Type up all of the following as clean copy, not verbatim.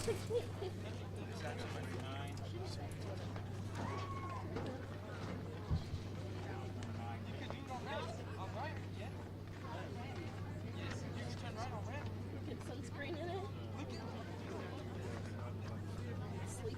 Get sunscreen in it. Sleep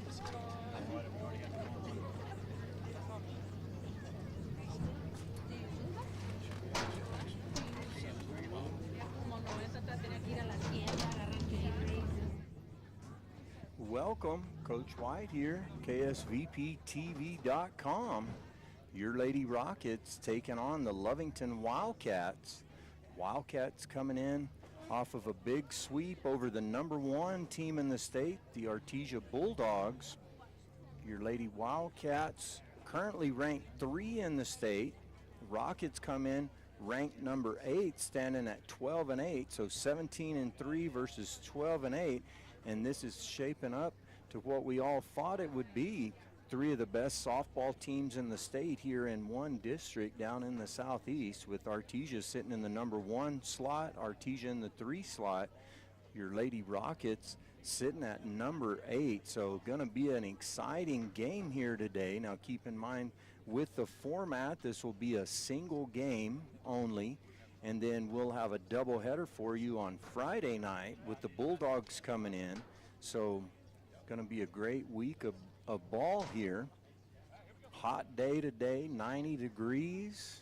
Welcome, Coach White here, KSVPTV.com. Your Lady Rockets taking on the Lovington Wildcats. Wildcats coming in off of a big sweep over the #1 team in the state, the Artesia Bulldogs. Your Lady Wildcats currently ranked 3 in the state. Rockets come in ranked number 8, standing at 12-8, so 17-3 versus 12-8, and this is shaping up to what we all thought it would be. 3 of the best softball teams in the state here in one district down in the southeast, with Artesia sitting in the #1 slot, Artesia in the 3 slot. Your Lady Rockets sitting at number 8, so going to be an exciting game here today. Now keep in mind, with the format, this will be a single game only, and then we'll have a doubleheader for you on Friday night with the Bulldogs coming in. So going to be a great week of ball here. Hot day today, 90 degrees.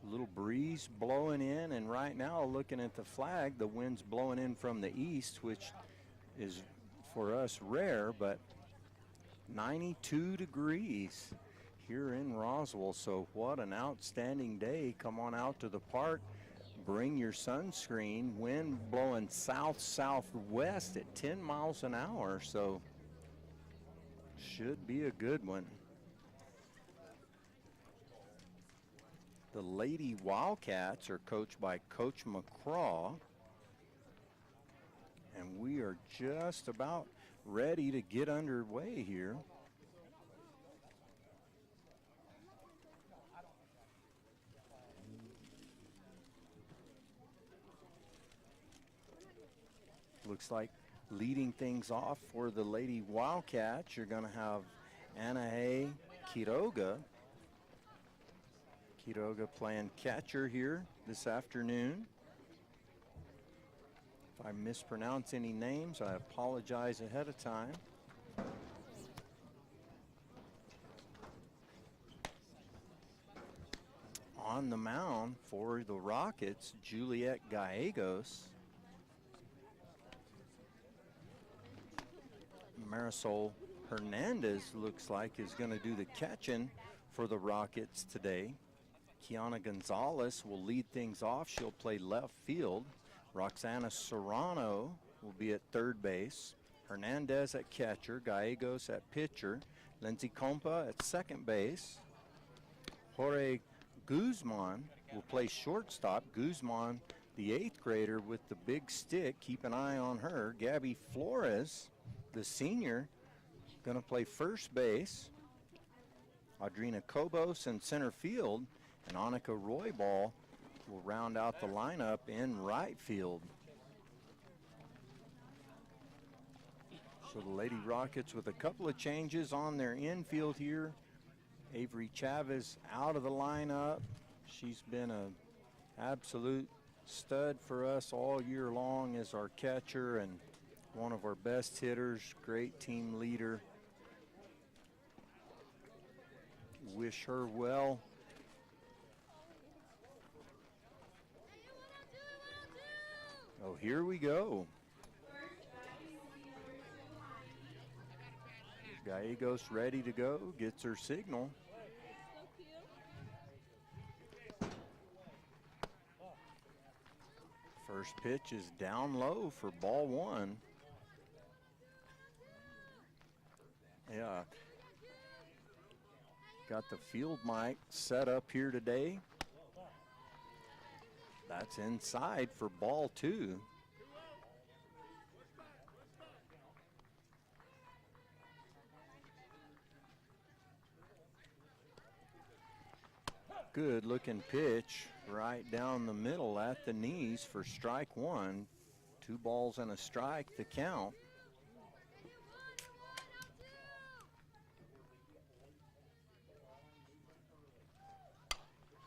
A little breeze blowing in, and right now, looking at the flag, the wind's blowing in from the east, which is for us rare, but 92 degrees here in Roswell. So what an outstanding day. Come on out to the park, bring your sunscreen. Wind blowing south-southwest at 10 miles an hour, so should be a good one. The Lady Wildcats are coached by Coach McCraw, and we are just about ready to get underway here. Looks like leading things off for the Lady Wildcats, you're going to have Anahe Quiroga. Quiroga playing catcher here this afternoon. If I mispronounce any names, I apologize ahead of time. On the mound for the Rockets, Juliet Gallegos. Marisol Hernandez looks like is going to do the catching for the Rockets today. Kiana Gonzalez will lead things off. She'll play left field. Roxana Serrano will be at third base. Hernandez at catcher. Gallegos at pitcher. Lindsay Compa at second base. Jorge Guzman will play shortstop. Guzman, the 8th grader with the big stick. Keep an eye on her. Gabby Flores, the senior, going to play first base. Audrina Cobos in center field. And Annika Roybal will round out the lineup in right field. So the Lady Rockets with a couple of changes on their infield here. Avery Chavez out of the lineup. She's been an absolute stud for us all year long as our catcher and one of our best hitters, great team leader. Wish her well. Oh, here we go. Gallegos ready to go, gets her signal. First pitch is down low for ball 1. Yeah. Got the field mic set up here today. That's inside for ball 2. Good looking pitch right down the middle at the knees for strike 1. 2 balls and a strike to count.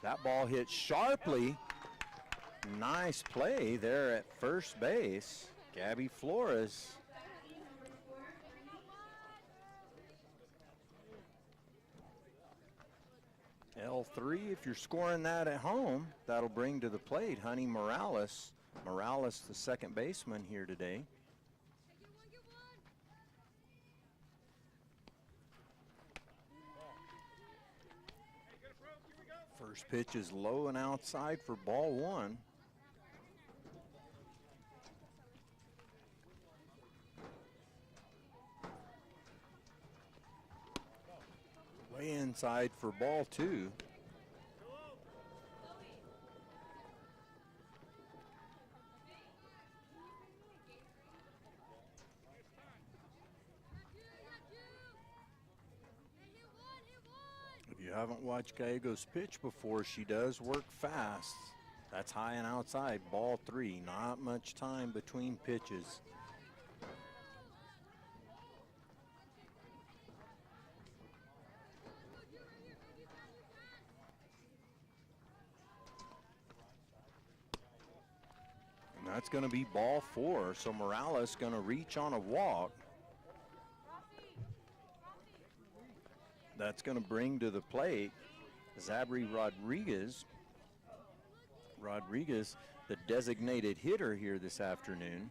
That ball hit sharply. Nice play there at first base. Gabby Flores. L3, if you're scoring that at home, that'll bring to the plate Honey Morales. Morales, the second baseman here today. First pitch is low and outside for ball one. Way inside for ball two. If you haven't watched Gallegos pitch before, she does work fast. That's high and outside, ball three. Not much time between pitches. And that's going to be ball four, so Morales going to reach on a walk. That's going to bring to the plate Zabri Rodriguez. Rodriguez, the designated hitter here this afternoon.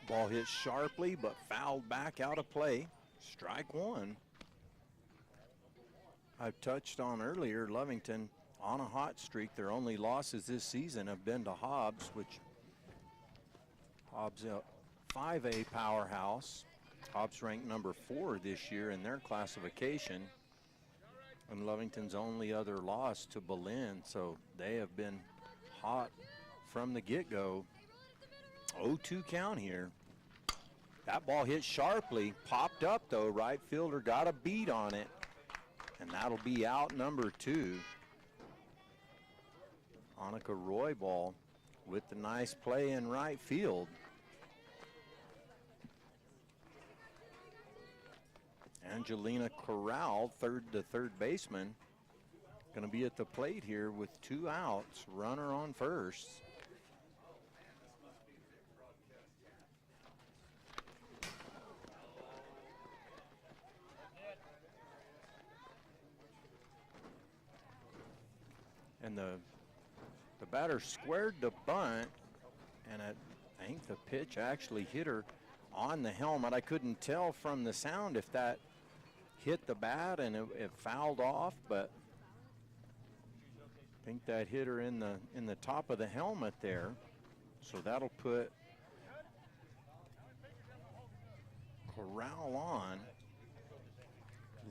Ball hit sharply, but fouled back out of play. Strike one. I've touched on earlier, Lovington on a hot streak. Their only losses this season have been to Hobbs, which Hobbs a 5A powerhouse. Hobbs ranked number 4 this year in their classification. And Lovington's only other loss to Berlin, so they have been hot from the get-go. 0-2 count here. That ball hit sharply, popped up though. Right fielder got a beat on it, and that'll be out number 2. Annika Roybal with the nice play in right field. Angelina Corral, the third baseman, going to be at the plate here with 2 outs, runner on first. And the batter squared the bunt, and I think the pitch actually hit her on the helmet. I couldn't tell from the sound if that hit the bat and it fouled off, but I think that hit her in the top of the helmet there. So that'll put Corral on.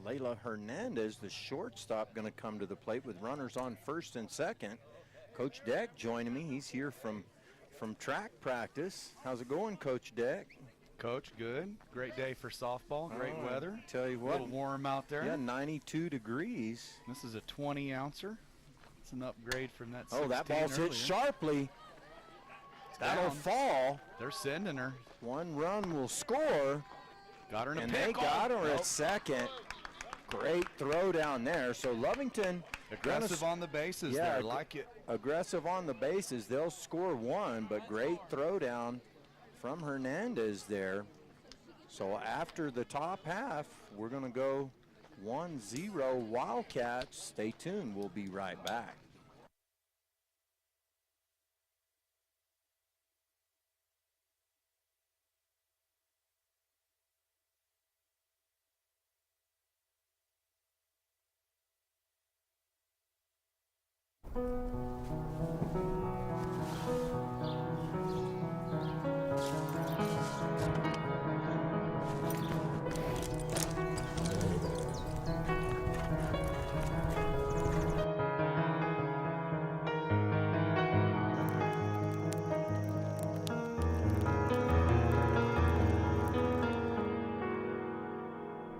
Layla Hernandez, the shortstop, going to come to the plate with runners on first and second. Coach Deck joining me. He's here from track practice. How's it going, Coach Deck? Coach, good. Great day for softball. Great weather. Tell you what. A little warm out there. Yeah, 92 degrees. This is a 20-ouncer. It's an upgrade from that 16 Oh, that ball's earlier. hit sharply. That'll down. fall. They're sending her. One run will score. Got her in a And pickle. they got her Nope. at second. Great throw down there. So Lovington. Aggressive on the bases there. Like it. Aggressive on the bases. They'll score one, but great throw down from Hernandez there. So after the top half, we're going to go 1-0 Wildcats. Stay tuned. We'll be right back.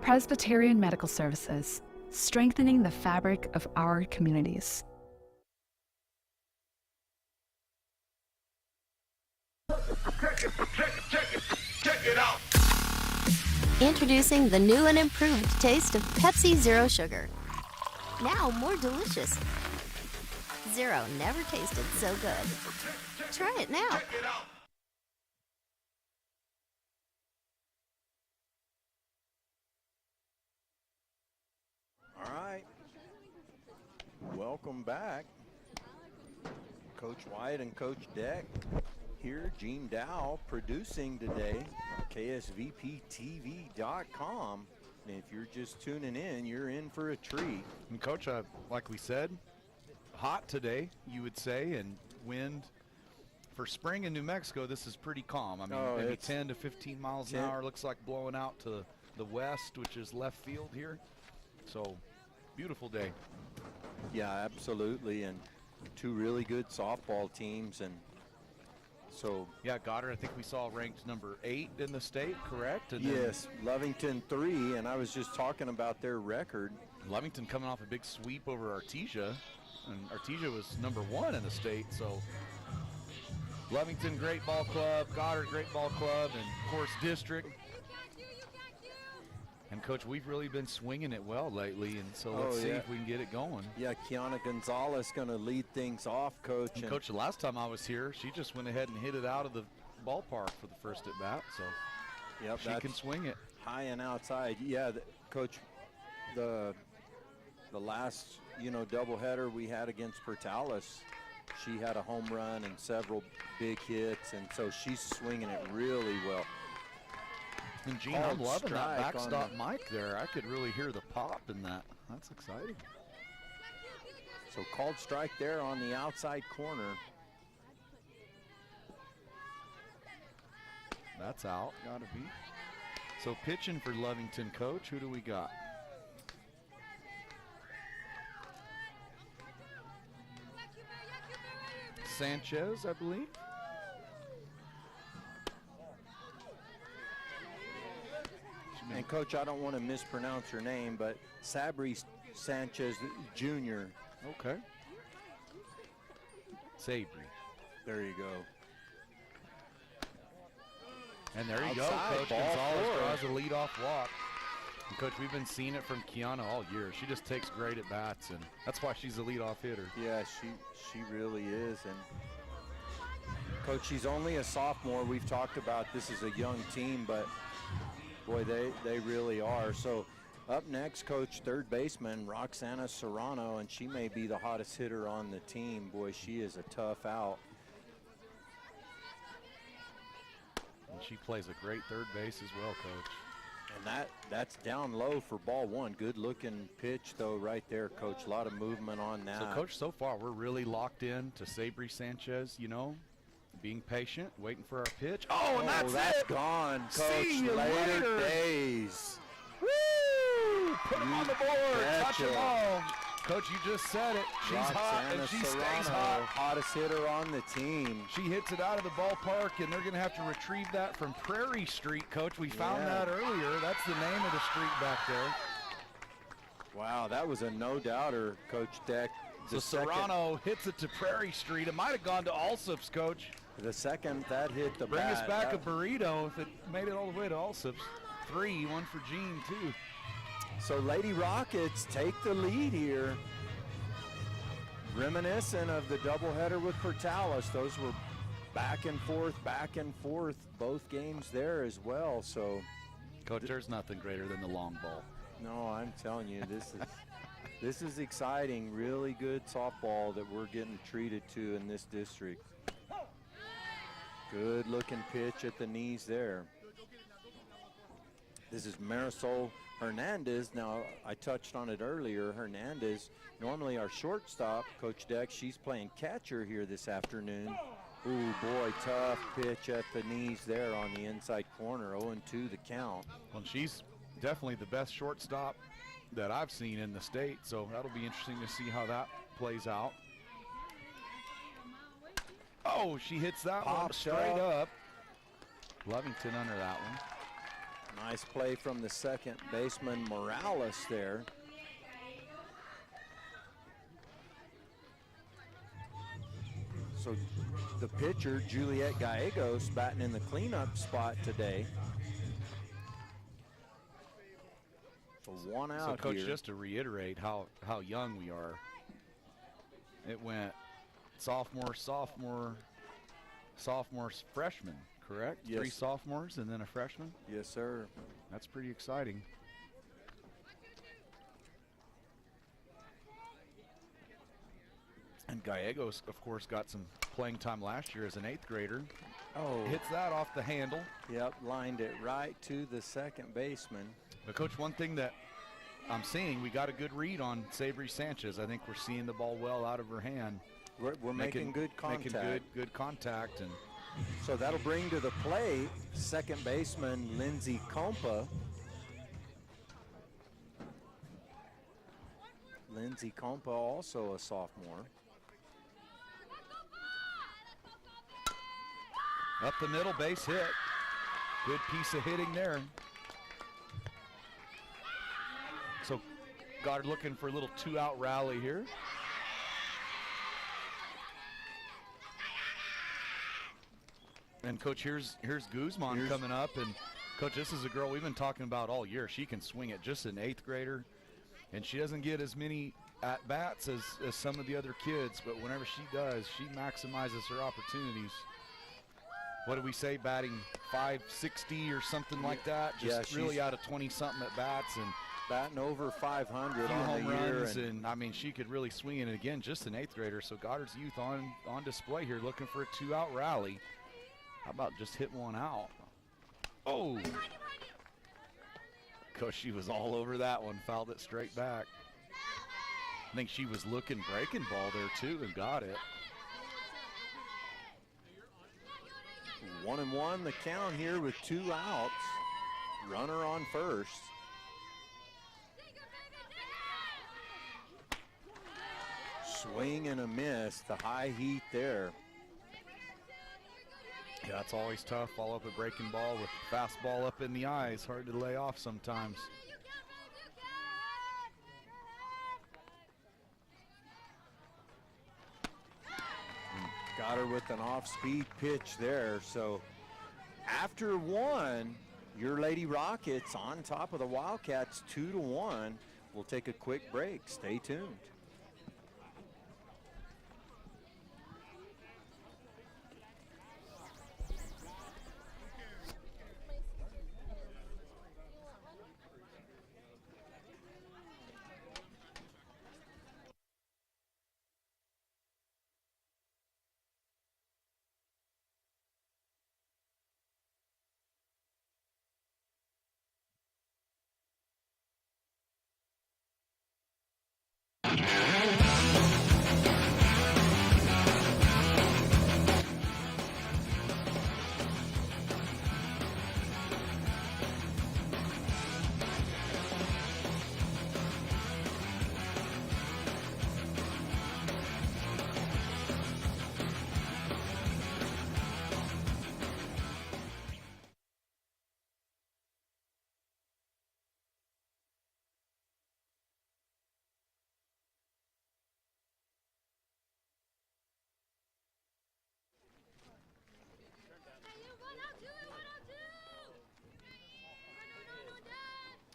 Presbyterian Medical Services, strengthening the fabric of our communities. Introducing the new and improved taste of Pepsi Zero Sugar. Now more delicious. Zero never tasted so good. Try it now. All right. Welcome back. Coach White and Coach Deck here. Gene Dow producing today. KSVPTV.com. And if you're just tuning in, you're in for a treat. And Coach, like we said, hot today, you would say, and wind. For spring in New Mexico, this is pretty calm. I mean, maybe 10 to 15 miles an hour. Looks like blowing out to the west, which is left field here. So, beautiful day. Yeah, absolutely. And two really good softball teams. And so, yeah, Goddard, I think we saw ranked number 8 in the state, correct? And yes, Lovington 3, and I was just talking about their record. Lovington coming off a big sweep over Artesia, and Artesia was number 1 in the state, so Lovington, great ball club, Goddard, great ball club, and of course district. And Coach, we've really been swinging it well lately, and so let's see if we can get it going. Yeah, Kiana Gonzalez going to lead things off, Coach. And Coach, the last time I was here, she just went ahead and hit it out of the ballpark for the first at bat, so yep, she can swing it. High and outside. Yeah, Coach, the last, doubleheader we had against Portales, she had a home run and several big hits, and so she's swinging it really well. And Gene, I'm loving that backstop mic there. I could really hear the pop in that. That's exciting. So called strike there on the outside corner. That's out, gotta be. So pitching for Lovington, Coach, who do we got? Sanchez, I believe. And Coach, I don't want to mispronounce her name, but Sabri Sanchez Jr. Okay. Sabri. There you go. And there you go, Coach. Gonzalez draws a leadoff walk. And Coach, we've been seeing it from Kiana all year. She just takes great at bats, and that's why she's a leadoff hitter. Yeah, she really is. And Coach, she's only a sophomore. We've talked about this is a young team, but boy, they really are. So up next, Coach, third baseman Roxana Serrano, and she may be the hottest hitter on the team. Boy, she is a tough out. And she plays a great third base as well, Coach. And that's down low for ball one. Good looking pitch though right there, Coach. A lot of movement on that. So Coach, so far we're really locked in to Sabri Sanchez, being patient, waiting for our pitch. Oh, and that's it. Gone, Coach. See you later days. Woo! Put him on the board. Touch them all. Coach, you just said it. She's hot and she stays hot. Hottest hitter on the team. She hits it out of the ballpark, and they're going to have to retrieve that from Prairie Street, Coach. We found that earlier. That's the name of the street back there. Wow, that was a no-doubter, Coach Deck. So Serrano hits it to Prairie Street. It might have gone to Allsup's, Coach. The second that hit the Bring us back a burrito if it made it all the way to Allsup's. 3, 1 for Gene, 2. So Lady Rockets take the lead here. Reminiscent of the doubleheader with Portales. Those were back and forth, both games there as well. So, Coach, there's nothing greater than the long ball. No, I'm telling you, this is exciting. Really good softball that we're getting treated to in this district. Good looking pitch at the knees there. This is Marisol Hernandez. Now, I touched on it earlier. Hernandez, normally our shortstop, Coach Deck, she's playing catcher here this afternoon. Ooh, boy, tough pitch at the knees there on the inside corner. 0-2 the count. Well, she's definitely the best shortstop that I've seen in the state, so that'll be interesting to see how that plays out. Oh, she hits that one straight up. Lovington under that one. Nice play from the second baseman Morales there. So the pitcher, Juliet Gallegos, batting in the cleanup spot today. So one out So, Coach, here. just to reiterate how young we are, it went sophomore, freshman, correct? Yes. 3 sophomores and then a freshman? Yes, sir. That's pretty exciting. And Gallegos, of course, got some playing time last year as an 8th grader. Oh, Hits that off the handle. yep, lined it right to the second baseman. But, Coach, one thing that I'm seeing, we got a good read on Savory Sanchez. I think we're seeing the ball well out of her hand. We're making good contact. Making good contact. And So that'll bring to the plate second baseman Lindsay Compa. Lindsay Compa, also a sophomore. up the middle, base hit. Good piece of hitting there. So Goddard looking for a little 2-out rally here. And Coach, here's Guzman coming up, and Coach, this is a girl we've been talking about all year. She can swing it, just an 8th grader, and she doesn't get as many at bats as some of the other kids, but whenever she does, she maximizes her opportunities. What do we say, batting 560 or something like that? Just Yeah, really out of 20-something at bats, and batting over 500 few on home the year. runs, and I mean, she could really swing it. Again, just an 8th grader. So Goddard's youth on display here, looking for a 2-out rally. How about just hit one out? Oh! Coach, she was all over that one, fouled it straight back. I think she was looking breaking ball there too and got it. 1-1 the count here with 2 outs. Runner on first. Swing and a miss, the high heat there. Yeah, it's always tough. Follow up a breaking ball with fastball up in the eyes. Hard to lay off sometimes. Goddard with an off-speed pitch there. So after 1, your Lady Rockets on top of the Wildcats 2-1. We'll take a quick break. Stay tuned.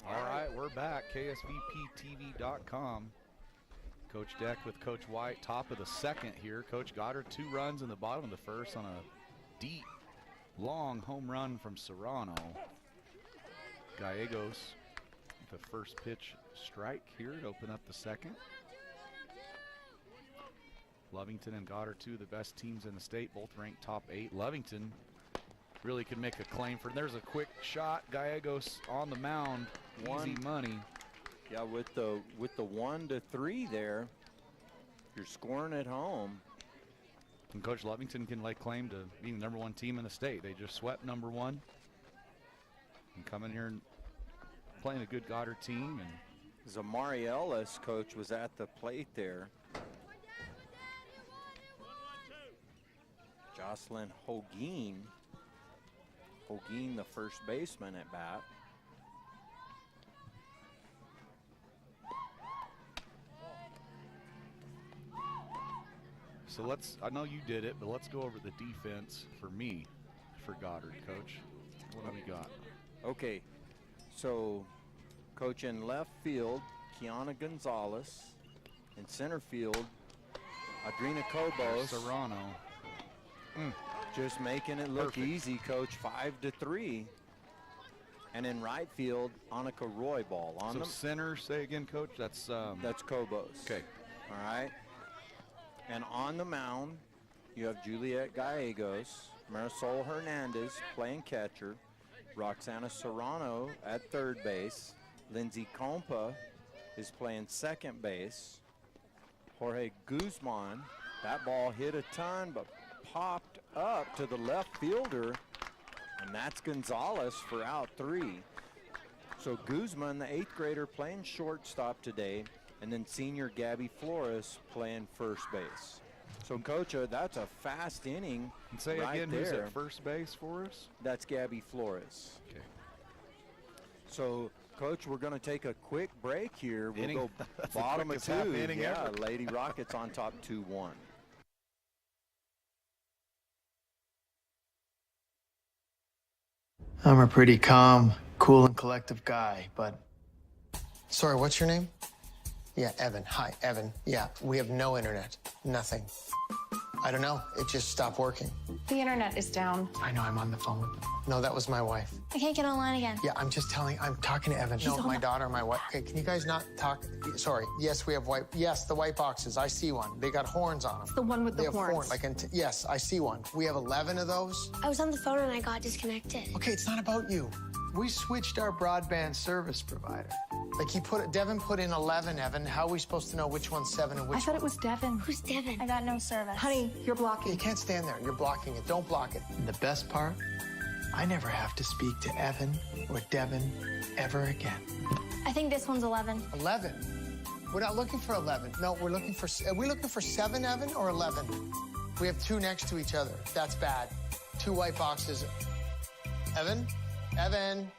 All right, we're back. KSVPTV.com. Coach Deck with Coach White, top of the second here. Coach Goddard, 2 runs in the bottom of the first on a deep, long home run from Serrano. Gallegos, the first pitch strike here to open up the second. Lovington and Goddard, 2 of the best teams in the state, both ranked top 8. Lovington really could make a claim for. There's a quick shot. Gallegos on the mound. Easy money. Yeah, with the 1-3 there, you're scoring at home. And Coach Lovington can lay claim to being the #1 team in the state. They just swept #1 and coming here and playing a good Goddard team. And Zamari Ellis, coach, was at the plate there. Jocelyn Hogeen, the first baseman at bat. So I know you did it, but let's go over the defense for me for Goddard, Coach. What do we got? Okay, so Coach, in left field, Kiana Gonzalez. In center field, Adrina Cobos. Serrano. Just making it look easy, Coach, 5-3. And in right field, Annika Roybal. On So center, say again, Coach? That's Cobos. Okay. All right. And on the mound, you have Juliet Gallegos, Marisol Hernandez playing catcher, Roxana Serrano at third base, Lindsay Compa is playing second base, Jorge Guzman, that ball hit a ton but popped up to the left fielder, and that's Gonzalez for out 3. So Guzman, the 8th grader, playing shortstop today, and then senior Gabby Flores playing first base. So, Coach, that's a fast inning. And say right again, there. who's at first base for us? That's Gabby Flores. Okay. So, Coach, we're going to take a quick break here. We'll Inning. go That's the bottom of quickest 2. half inning Yeah, ever. Lady Rockets on top 2-1. I'm a pretty calm, cool, and collective guy, but Sorry, what's your name? Yeah, Evan. Hi, Evan. Yeah, we have no internet. Nothing. I don't know. It just stopped working. The internet is down. I know I'm on the phone. No, that was my wife. I can't get online again. Yeah, I'm talking to Evan. No, on my the- daughter, my wife. Okay, can you guys not talk? Sorry. Yes, we have the white boxes. I see one. They got horns on them. The one with They the have horns. yes, I see one. We have 11 of those. I was on the phone and I got disconnected. Okay, it's not about you. We switched our broadband service provider. Like Devin put in 11, Evan. How are we supposed to know which one's 7 and I which thought it was Devin. Who's Devin? I got no service. Honey, you're blocking. You can't stand there. You're blocking it. Don't block it. And the best part, I never have to speak to Evan or Devin ever again. I think this one's 11. 11. We're not looking for 11. No, we're looking for. Are we looking for 7, Evan, or 11? We have 2 next to each other. That's bad. 2 white boxes. Evan? Evan?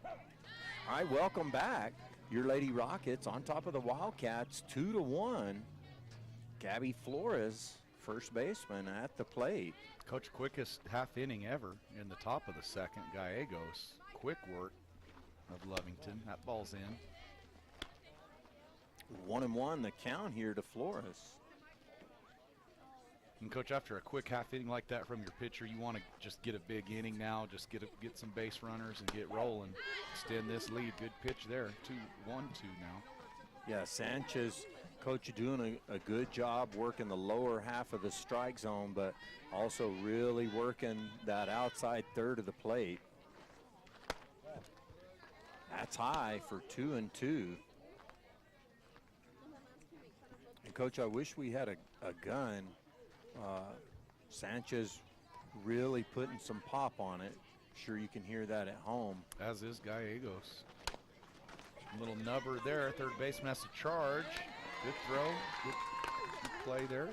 All right, welcome back. Your Lady Rockets on top of the Wildcats, 2-1. Gabby Flores, first baseman, at the plate. Coach, quickest half inning ever in the top of the second. Gallegos, quick work of Lovington. That ball's in. 1-1 the count here to Flores. And Coach, after a quick half inning like that from your pitcher, you want to just get a big inning now, just get some base runners and get rolling. Extend this lead. Good pitch there. 2-1-2 now. Yeah, Sanchez, Coach, doing a good job working the lower half of the strike zone, but also really working that outside third of the plate. That's high for 2-2. And Coach, I wish we had a gun. Sanchez really putting some pop on it. Sure you can hear that at home. As is Gallegos. Little nubber there. Third baseman has to charge. Good throw. Good play there.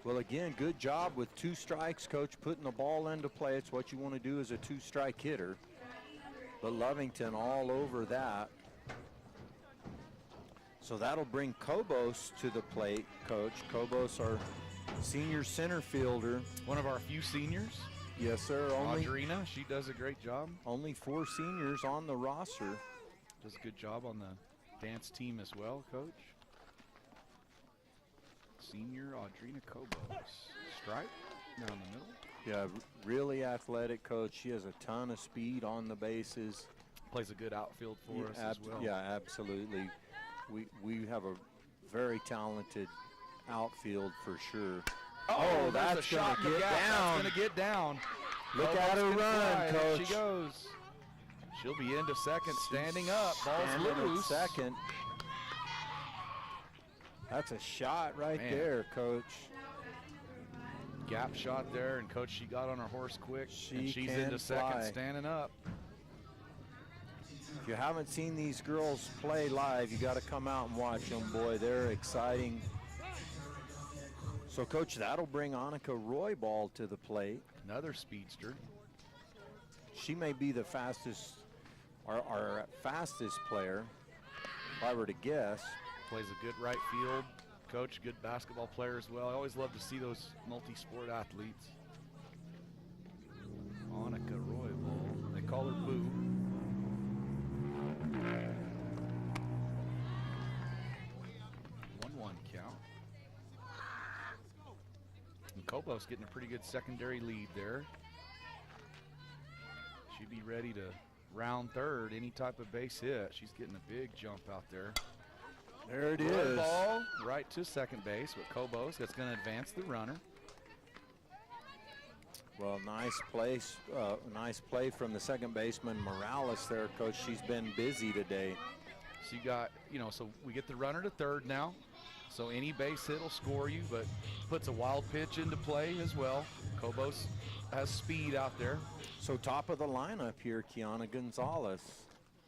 Well, again, good job with 2 strikes, Coach, putting the ball into play. It's what you want to do as a 2-strike hitter. But Lovington all over that. So that'll bring Cobos to the plate, Coach. Cobos, our senior center fielder. One of our few seniors. Yes, sir. Audrina, she does a great job. Only 4 seniors on the roster. Does a good job on the dance team as well, Coach. Senior Audrina Cobos. Strike down the middle. Yeah, really athletic, Coach. She has a ton of speed on the bases. Plays a good outfield for us as well. Yeah, absolutely. We have a very talented outfield for sure. Oh, that's a shot going to get That's down. going to get down. Look Cobos at her can run, fly. There Coach. she goes. She'll be into second, standing up. Ball's Standing at loose. second. That's a shot right Man. there, Coach. Gap shot there, and Coach, she got on her horse quick. And she's can into second, fly. standing up. If you haven't seen these girls play live, you got to come out and watch them, boy. They're exciting. So, Coach, that'll bring Annika Roybal to the plate. Another speedster. She may be the fastest, our fastest player, if I were to guess. Plays a good right field. coach, good basketball player as well. I always love to see those multi-sport athletes. Monica Roybal, they call her Boo. One count. And Kobos getting a pretty good secondary lead there. She'd be ready to round third any type of base hit. She's getting a big jump out there. There it Good is. ball right to second base with Kobos. That's going to advance the runner. Well, nice play from the second baseman Morales there, Coach. She's been busy today. So you got, so we get the runner to third now. So any base hit will score you, but puts a wild pitch into play as well. Kobos has speed out there. So top of the lineup here, Kiana Gonzalez.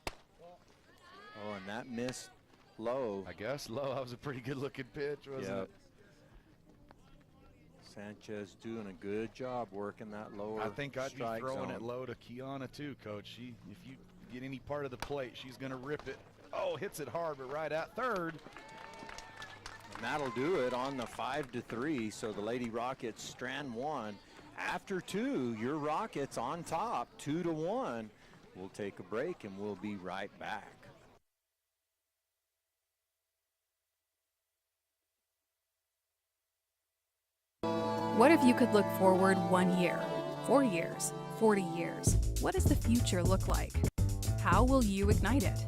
Oh, and that missed low. I guess low. That was a pretty good looking pitch, wasn't it? Sanchez doing a good job working that lower I think I'd be strike throwing zone. it low to Kiana too, Coach. If you get any part of the plate, she's going to rip it. Oh, hits it hard, but right at third. And that'll do it on the 5-3. So the Lady Rockets strand one. After two, your Rockets on top, 2-1. We'll take a break and we'll be right back. What if you could look forward 1 year, 4 years, 40 years? What does the future look like? How will you ignite it?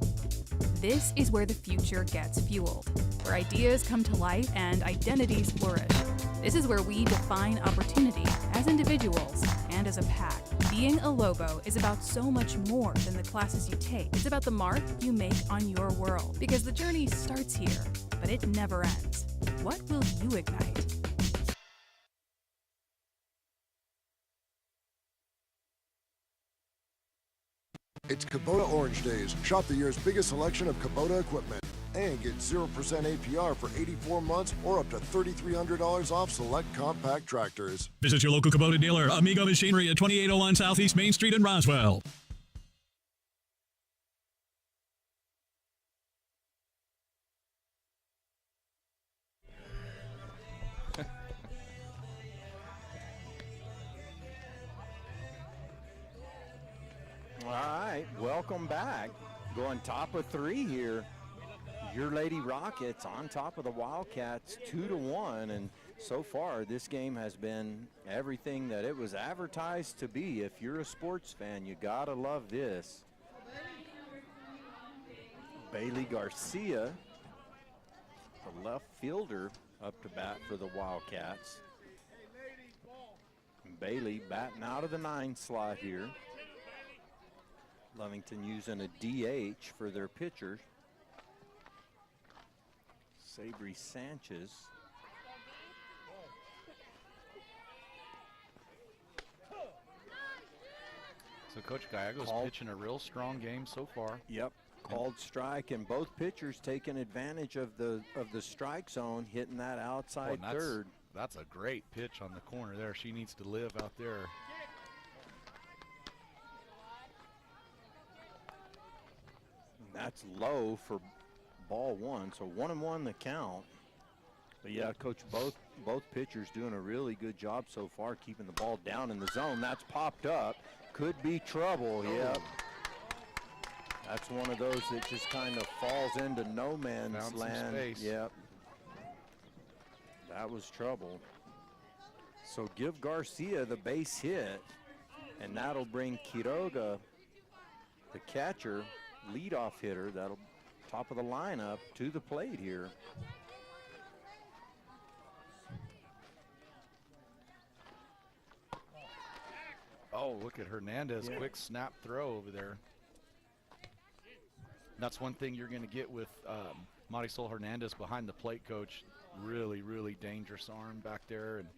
This is where the future gets fueled, where ideas come to life and identities flourish. This is where we define opportunity as individuals and as a pack. Being a Lobo is about so much more than the classes you take. It's about the mark you make on your world, because the journey starts here, but it never ends. What will you ignite? It's Kubota Orange Days. Shop the year's biggest selection of Kubota equipment and get 0% APR for 84 months or up to $3,300 off select compact tractors. Visit your local Kubota dealer, Amigo Machinery at 2801 Southeast Main Street in Roswell. All right, welcome back. Going top of three here. Your Lady Rockets on top of the Wildcats, 2-1, and so far this game has been everything that it was advertised to be. If you're a sports fan, you gotta love this. Bailey Garcia, the left fielder, up to bat for the Wildcats. Bailey batting out of the 9 slot here. Lovington using a DH for their pitchers. Sabri Sanchez. So Coach Gallego's pitching a real strong game so far. Yep, called strike, and both pitchers taking advantage of the strike zone, hitting that outside third. That's a great pitch on the corner there. She needs to live out there. That's low for ball one, so 1-1 the count. But yeah, Coach, both pitchers doing a really good job so far, keeping the ball down in the zone. That's popped up. Could be trouble, yep. That's one of those that just kind of falls into no man's land. Yep. That was trouble. So give Garcia the base hit, and that'll bring Quiroga, the catcher, leadoff hitter, that'll top of the lineup, to the plate here. Oh, look at Hernandez, quick snap throw over there. That's one thing you're going to get with Marisol Hernandez behind the plate, Coach. Really, really dangerous arm back there. And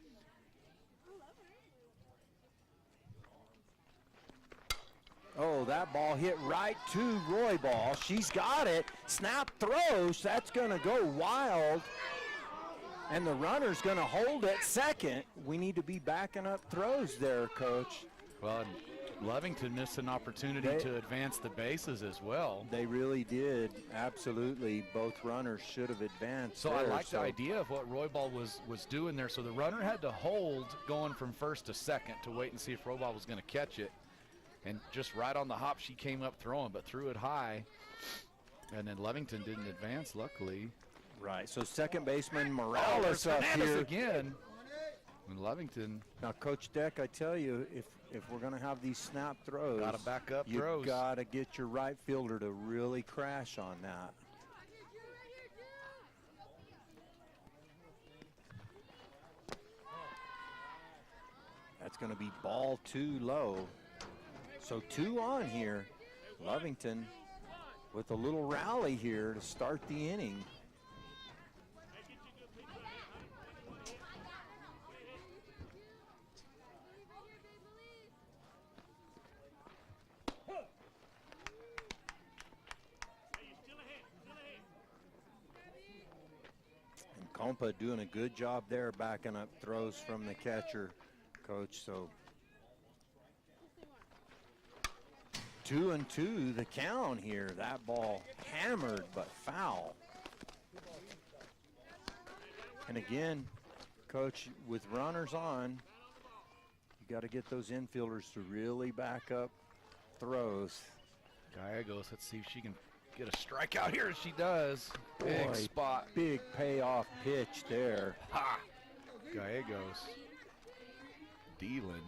oh, that ball hit right to Roybal. She's got it. Snap throws. That's going to go wild. And the runner's going to hold at second. We need to be backing up throws there, Coach. Well, Lovington missed an opportunity to advance the bases as well. They really did, absolutely. Both runners should have advanced. So I like the idea of what Roybal was doing there. So the runner had to hold going from first to second to wait and see if Roybal was going to catch it. And just right on the hop, she came up throwing, but threw it high. And then Lovington didn't advance, luckily. Right, so second baseman Morales up here. Again. And Lovington. Now, Coach Deck, I tell you, if we're going to have these snap throws, got to back up throws. You've got to get your right fielder to really crash on that. That's going to be ball 2 low. So 2 on here. Lovington with a little rally here to start the inning. And Compa doing a good job there backing up throws from the catcher, Coach. So 2-2 the count here. That ball hammered but foul. And again, Coach, with runners on, you got to get those infielders to really back up throws. Gallegos, let's see if she can get a strikeout here. She does. Big Boy, spot. Big payoff pitch there. Ha! Gallegos dealing.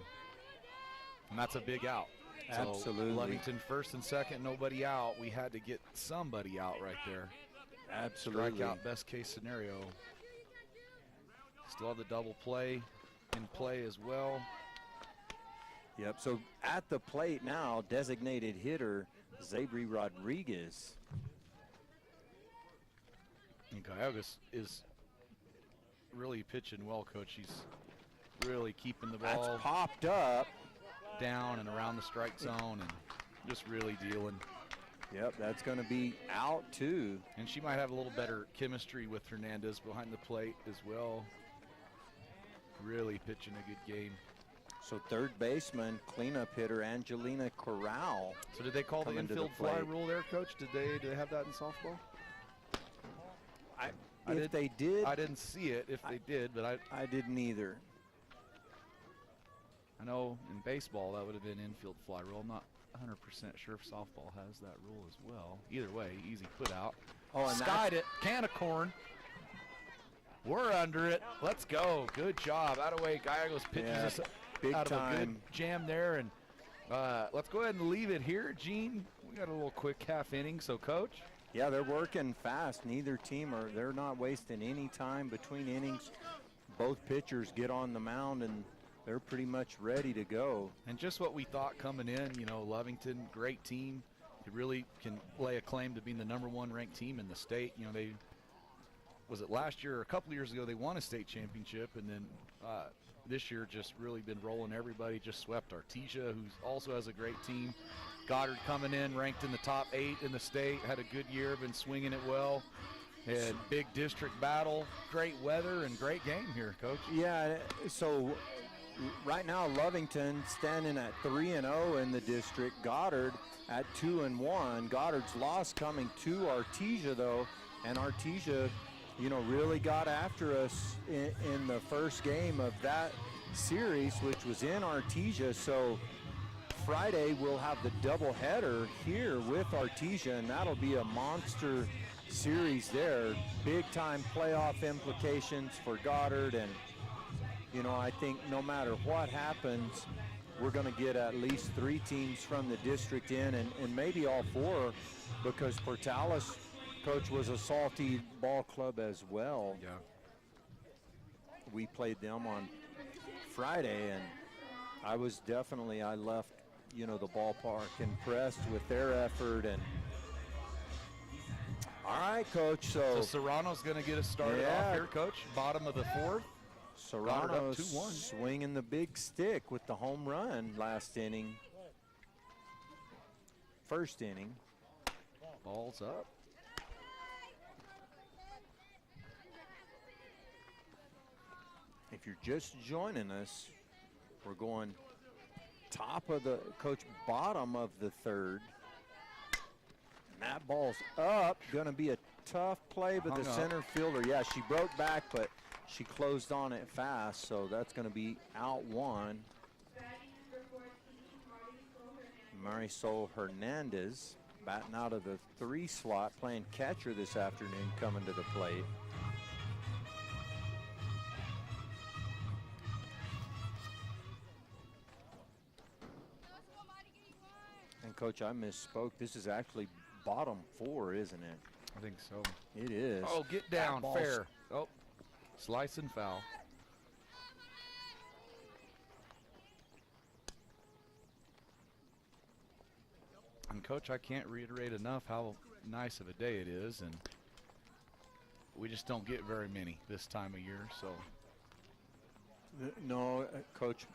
And that's a big out. Absolutely. So Lovington first and second, nobody out. We had to get somebody out right there. Absolutely. Strikeout, best case scenario. Still have the double play in play as well. Yep, so at the plate now, designated hitter Zabri Rodriguez. And Gallegos is really pitching well, Coach. He's really keeping the ball. That's popped up. Down and around the strike zone and just really dealing. Yep, that's going to be out too. And she might have a little better chemistry with Hernandez behind the plate as well. Really pitching a good game. So third baseman, cleanup hitter Angelina Corral. So did they call the infield fly rule there, Coach? Did they have that in softball? If they did, I didn't see it. If they did, but I didn't either. I know in baseball that would have been infield fly rule. I'm not 100% sure if softball has that rule as well. Either way, easy put out. Oh, and skied it. Can of corn. We're under it. Let's go. Good job. Out of way. Gallegos pitches us big out time. of a good jam there. And let's go ahead and leave it here, Gene. We got a little quick half inning. So, Coach. Yeah, they're working fast. Neither team they're not wasting any time between innings. Both pitchers get on the mound and they're pretty much ready to go. And just what we thought coming in, you know, Lovington, great team. They really can lay a claim to being the #1 ranked team in the state. You know, was it last year or a couple years ago, they won a state championship, and then this year just really been rolling everybody, just swept Artesia, who also has a great team. Goddard coming in, ranked in the top 8 in the state, had a good year, been swinging it well. And big district battle, great weather, and great game here, Coach. Yeah, so right now Lovington standing at 3-0 in the district. Goddard at 2-1. Goddard's loss coming to Artesia though, and Artesia, you know, really got after us in the first game of that series, which was in Artesia. So Friday we'll have the doubleheader here with Artesia, and that'll be a monster series there. Big time playoff implications for Goddard, and you know, I think no matter what happens, we're going to get at least 3 teams from the district in, and maybe all 4, because Portales, Coach, was a salty ball club as well. Yeah. We played them on Friday, and I left, you know, the ballpark impressed with their effort. And all right, Coach. So Serrano's going to get us started off here, Coach. Bottom of the 4th. Serrano swinging the big stick with the home run last inning. First inning. Ball's up. If you're just joining us, we're going top of the bottom of the third. And that ball's up. Going to be a tough play, but the center fielder, yeah, she broke back, but she closed on it fast, so that's going to be out one. Marisol Hernandez batting out of the 3 slot, playing catcher this afternoon, coming to the plate. And Coach, I misspoke. This is actually bottom 4, isn't it? I think so. It is. Oh, get down, fair. Oh, slice and foul. And Coach, I can't reiterate enough how nice of a day it is, and we just don't get very many this time of year. So, no, Coach,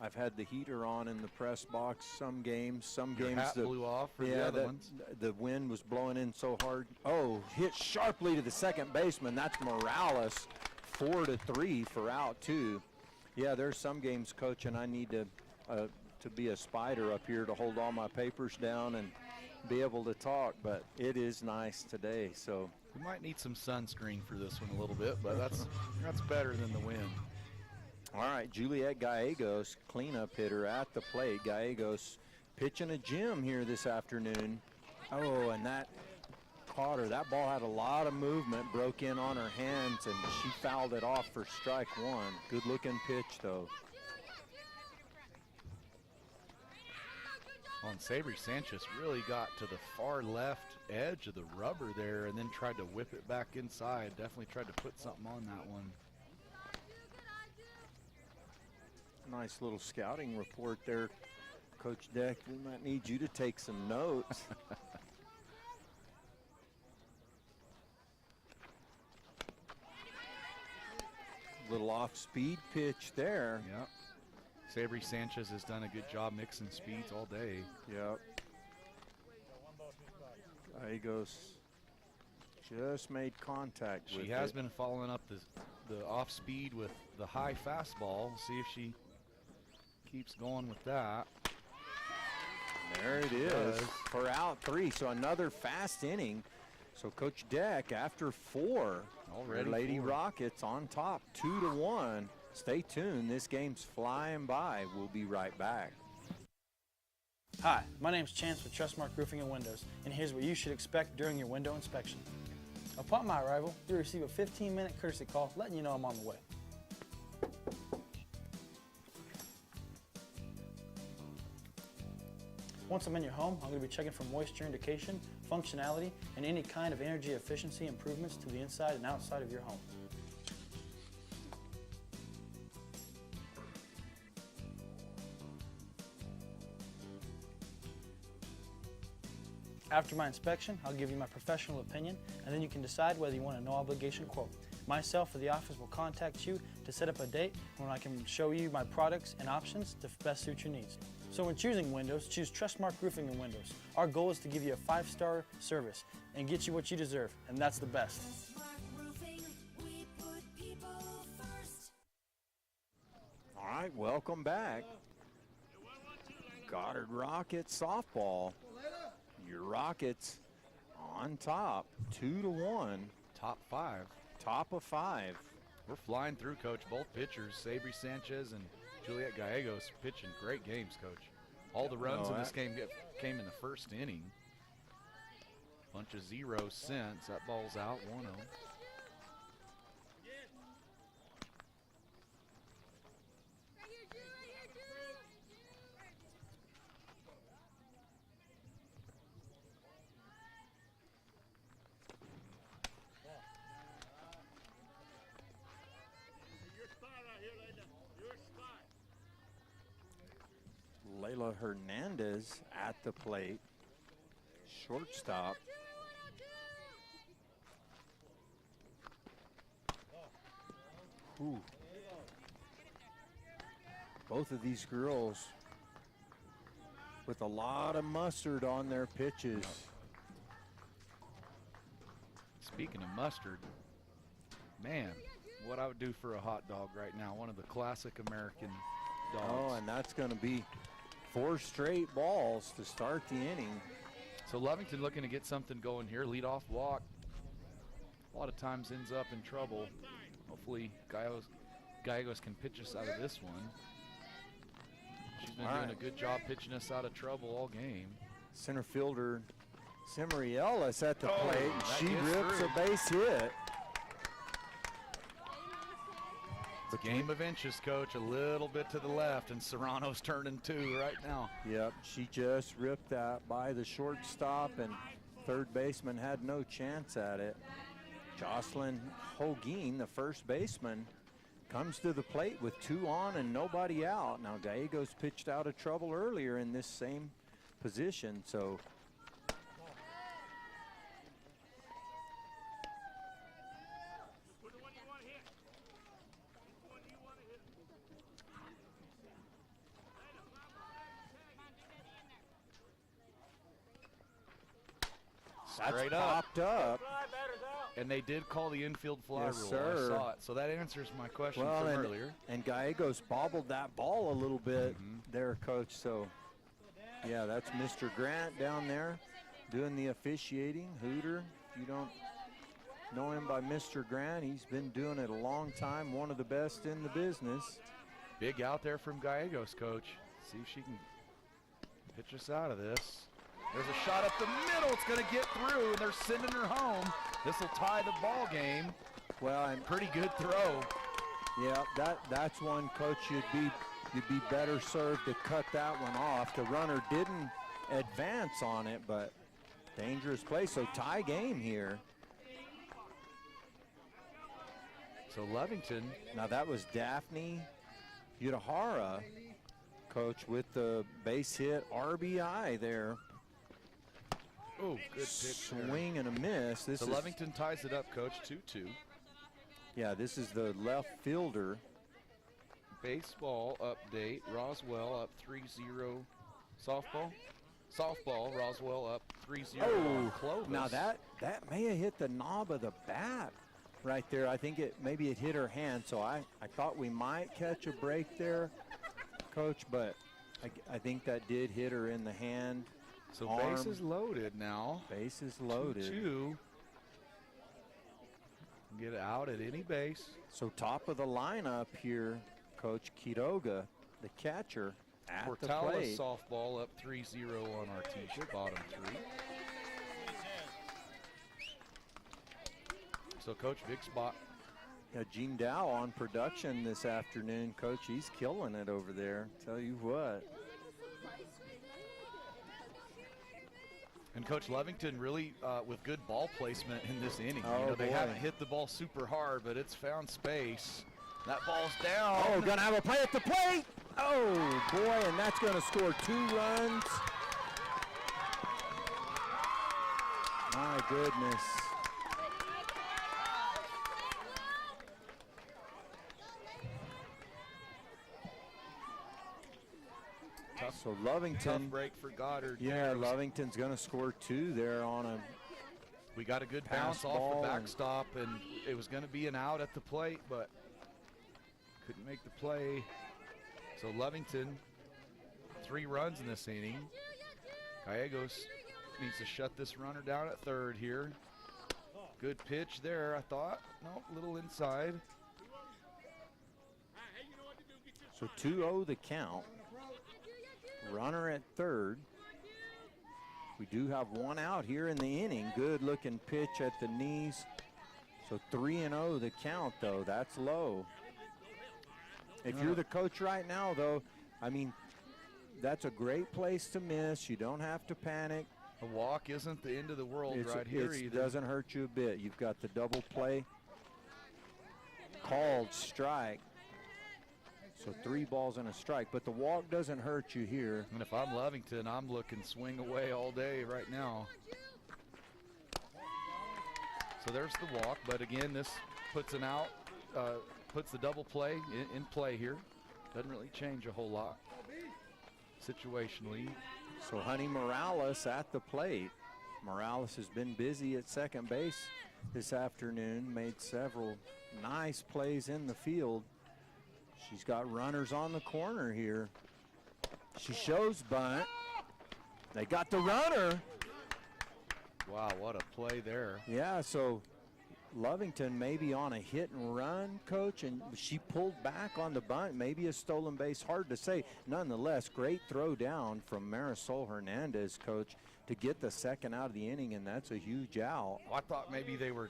I've had the heater on in the press box some games. Your hat blew off for the other ones. The wind was blowing in so hard. Oh, hit sharply to the second baseman. That's Morales, 4-3 for out 2. Yeah, there's some games, Coach, and I need to be a spider up here to hold all my papers down and be able to talk, but it is nice today. So we might need some sunscreen for this one a little bit, but that's better than the wind. All right, Juliet Gallegos, cleanup hitter at the plate. Gallegos pitching a gem here this afternoon. Oh, and that caught her. That ball had a lot of movement, broke in on her hands, and she fouled it off for strike 1. Good looking pitch, though. Well, and Sabri Sanchez really got to the far left edge of the rubber there and then tried to whip it back inside. Definitely tried to put something on that one. Nice little scouting report there, Coach Deck. We might need you to take some notes. Little off-speed pitch there. Yep. Sabri Sanchez has done a good job mixing speeds all day. Yep. Gallegos just made contact with it. She has been following up the off-speed with the high fastball. See if she keeps going with that. There it is for out 3. So another fast inning. So Coach Deck, after 4, already Lady 4. Rockets on top, 2-1. Stay tuned. This game's flying by. We'll be right back. Hi, my name's Chance with Trustmark Roofing and Windows, and here's what you should expect during your window inspection. Upon my arrival, you'll receive a 15-minute courtesy call letting you know I'm on the way. Once I'm in your home, I'm going to be checking for moisture indication, functionality, and any kind of energy efficiency improvements to the inside and outside of your home. After my inspection, I'll give you my professional opinion, and then you can decide whether you want a no-obligation quote. Myself or the office will contact you to set up a date when I can show you my products and options to best suit your needs. So when choosing windows, choose Trustmark Roofing and Windows. Our goal is to give you a 5-star service and get you what you deserve, and that's the best. All right, welcome back. Goddard Rockets softball. Your Rockets on top, 2-1. Top 5. Top of 5. We're flying through, Coach. Both pitchers, Sabri Sanchez and Juliet Gallegos, pitching great games, Coach. All the runs in this game came in the first inning. Bunch of 0 cents. That ball's out, 1-0. Layla Hernandez at the plate, shortstop. Ooh. Both of these girls with a lot of mustard on their pitches. Speaking of mustard, man, what I would do for a hot dog right now, one of the classic American dogs. Oh, and that's going to be 4 straight balls to start the inning. So Lovington looking to get something going here. Lead off walk. A lot of times ends up in trouble. Hopefully Gallegos can pitch us out of this one. She's been doing a good job pitching us out of trouble all game. Center fielder Simmery Ellis at the plate, and she gets rips through. a base hit. It's a game of inches, Coach. A little bit to the left, and Serrano's turning 2 right now. Yep, she just ripped that by the shortstop, and third baseman had no chance at it. Jocelyn Holguin, the first baseman, comes to the plate with 2 on and nobody out. Now Gallegos pitched out of trouble earlier in this same position, so Straight that's up. popped up. And they did call the infield fly Yes, rule. sir. I saw it. So that answers my question Well, from and, earlier. and Gallegos bobbled that ball a little bit there, Coach. So, yeah, that's Mr. Grant down there doing the officiating. Hooter, if you don't know him by Mr. Grant, he's been doing it a long time, one of the best in the business. Big out there from Gallegos, Coach. See if she can pitch us out of this. There's a shot up the middle. It's going to get through, and they're sending her home. This will tie the ball game. Well, and pretty good throw. Yeah, that's one, Coach. You'd be better served to cut that one off. The runner didn't advance on it, but dangerous play. So tie game here. So Lovington. Now that was Daphne Udahara, Coach, with the base hit RBI there. Oh, good pitch there. Swing and a miss. This so is Lovington ties it up, Coach, 2-2. Yeah, this is the left fielder. Baseball update. Roswell up 3-0. Softball? Softball. Roswell up 3-0 on Clovis. Now that may have hit the knob of the bat right there. I think maybe it hit her hand, so I thought we might catch a break there, Coach, but I think that did hit her in the hand. So arm. bases loaded now. Bases loaded. 2-2. Get out at any base. So top of the lineup here, Coach Quiroga, the catcher, at the plate. Softball up 3-0 on Artesia, bottom 3. So, Coach, big spot. Yeah, Gene Dow on production this afternoon, Coach. He's killing it over there. Tell you what. And Coach Lovington really with good ball placement in this inning. Oh, they boy. haven't hit the ball super hard, but it's found space. That ball's down. Oh, gonna have a play at the plate. Oh boy, and that's gonna score 2 runs. My goodness. So Lovington. Tough break for Goddard. Yeah, Lovington's going to score 2 there on a. We got a good pass bounce off ball the backstop, and it was going to be an out at the plate, but couldn't make the play. So Lovington, 3 runs in this inning. Gallegos needs to shut this runner down at third here. Good pitch there, I thought. No, little inside. So 2-0 the count. Runner at third. We do have 1 out here in the inning. Good looking pitch at the knees. So 3-0 the count, though. That's low. If you're the coach right now, though, I mean, that's a great place to miss. You don't have to panic. A walk isn't the end of the world right here It either. doesn't hurt you a bit. You've got the double play. Called strike. So 3 balls and a strike, but the walk doesn't hurt you here. And if I'm Lovington, I'm looking swing away all day right now. So there's the walk, but again, this puts an out, puts the double play in play here. Doesn't really change a whole lot situationally. So Honey Morales at the plate. Morales has been busy at second base this afternoon, made several nice plays in the field. She's got runners on the corner here. She shows bunt. They got the runner. Wow, what a play there. Yeah, so Lovington maybe on a hit and run, Coach, and she pulled back on the bunt. Maybe a stolen base, hard to say. Nonetheless, great throw down from Marisol Hernandez, Coach, to get the second out of the inning, and that's a huge out. Well, I thought maybe they were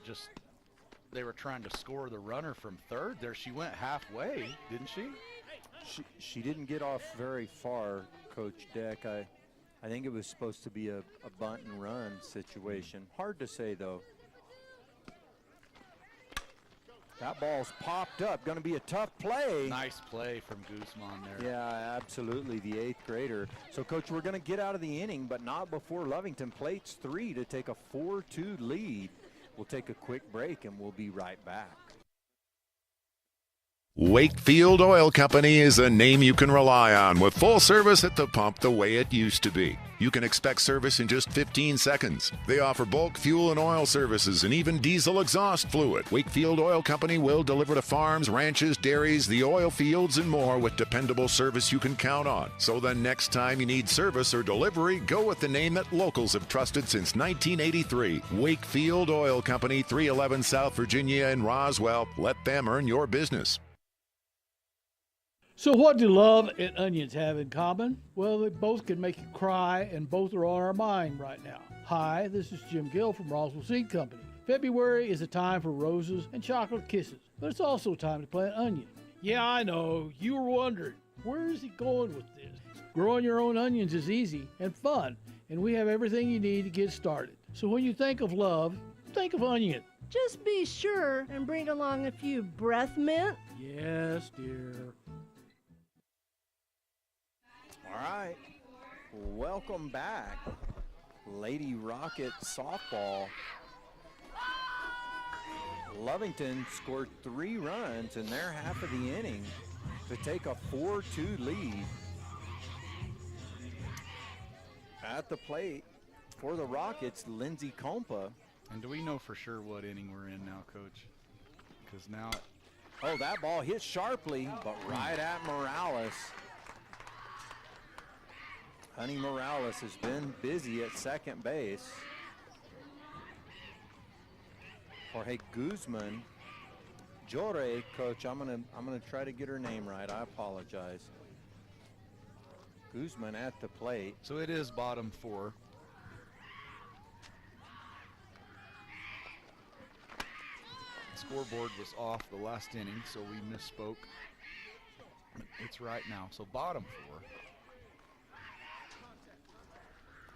trying to score the runner from third there. She went halfway, didn't she? She didn't get off very far, Coach Deck. I think it was supposed to be a bunt and run situation. Hard to say, though. That ball's popped up. Going to be a tough play. Nice play from Guzman there. Yeah, absolutely, the 8th grader. So, Coach, we're going to get out of the inning, but not before Lovington plates 3 to take a 4-2 lead. We'll take a quick break, and we'll be right back. Wakefield Oil Company is a name you can rely on with full service at the pump the way it used to be. You can expect service in just 15 seconds. They offer bulk fuel and oil services and even diesel exhaust fluid. Wakefield Oil Company will deliver to farms, ranches, dairies, the oil fields, and more with dependable service you can count on. So the next time you need service or delivery, go with the name that locals have trusted since 1983. Wakefield Oil Company, 311 South Virginia in Roswell. Let them earn your business. So what do love and onions have in common? Well, they both can make you cry, and both are on our mind right now. Hi, this is Jim Gill from Roswell Seed Company. February is a time for roses and chocolate kisses, but it's also time to plant onion. Yeah, I know, you were wondering, where is he going with this? Growing your own onions is easy and fun, and we have everything you need to get started. So when you think of love, think of onion. Just be sure and bring along a few breath mint. Yes, dear. All right, welcome back. Lady Rocket softball. Lovington scored 3 runs in their half of the inning to take a 4-2 lead. At the plate for the Rockets, Lindsay Compa. And do we know for sure what inning we're in now, Coach? Because now... Oh, that ball hit sharply, but right at Morales. Honey Morales has been busy at second base. Jorge Guzman. Jore, Coach, I'm gonna try to get her name right. I apologize. Guzman at the plate. So it is bottom 4. The scoreboard was off the last inning, so we misspoke. It's right now, so bottom 4.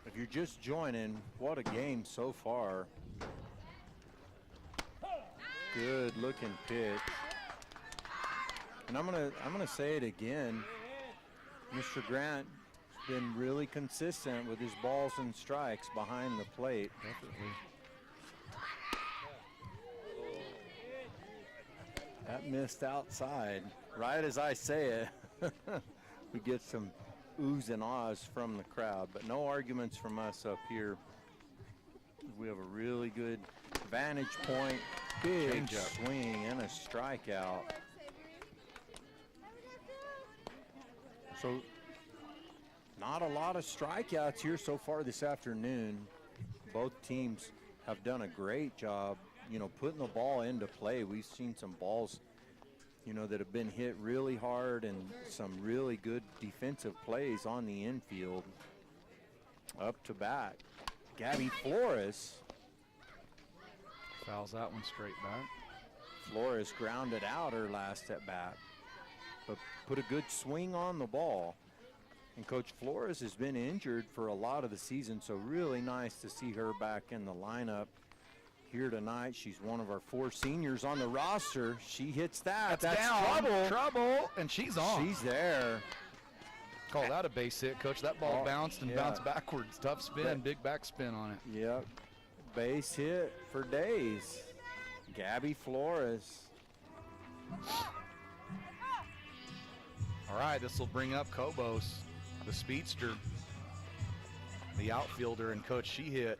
If you're just joining, what a game so far. Good looking pitch. And I'm gonna say it again. Mr. Grant has been really consistent with his balls and strikes behind the plate. Definitely. That missed outside. Right as I say it, we get some oohs and ahs from the crowd, but no arguments from us up here. We have a really good vantage point, big swing and a strikeout. So not a lot of strikeouts here so far this afternoon. Both teams have done a great job, putting the ball into play. We've seen some balls that have been hit really hard and some really good defensive plays on the infield. Up to bat, Gabby Flores. Fouls that one straight back. Flores grounded out her last at bat, but put a good swing on the ball. And Coach Flores has been injured for a lot of the season, so really nice to see her back in the lineup here tonight. She's one of our 4 seniors on the roster. She hits that. That's down. Trouble, and she's on. She's there. Call that a base hit, Coach. That ball bounced and bounced backwards. Tough spin, big back spin on it. Yep. Base hit for days. Gabby Flores. All right, this will bring up Cobos, the speedster, the outfielder, and Coach, she hit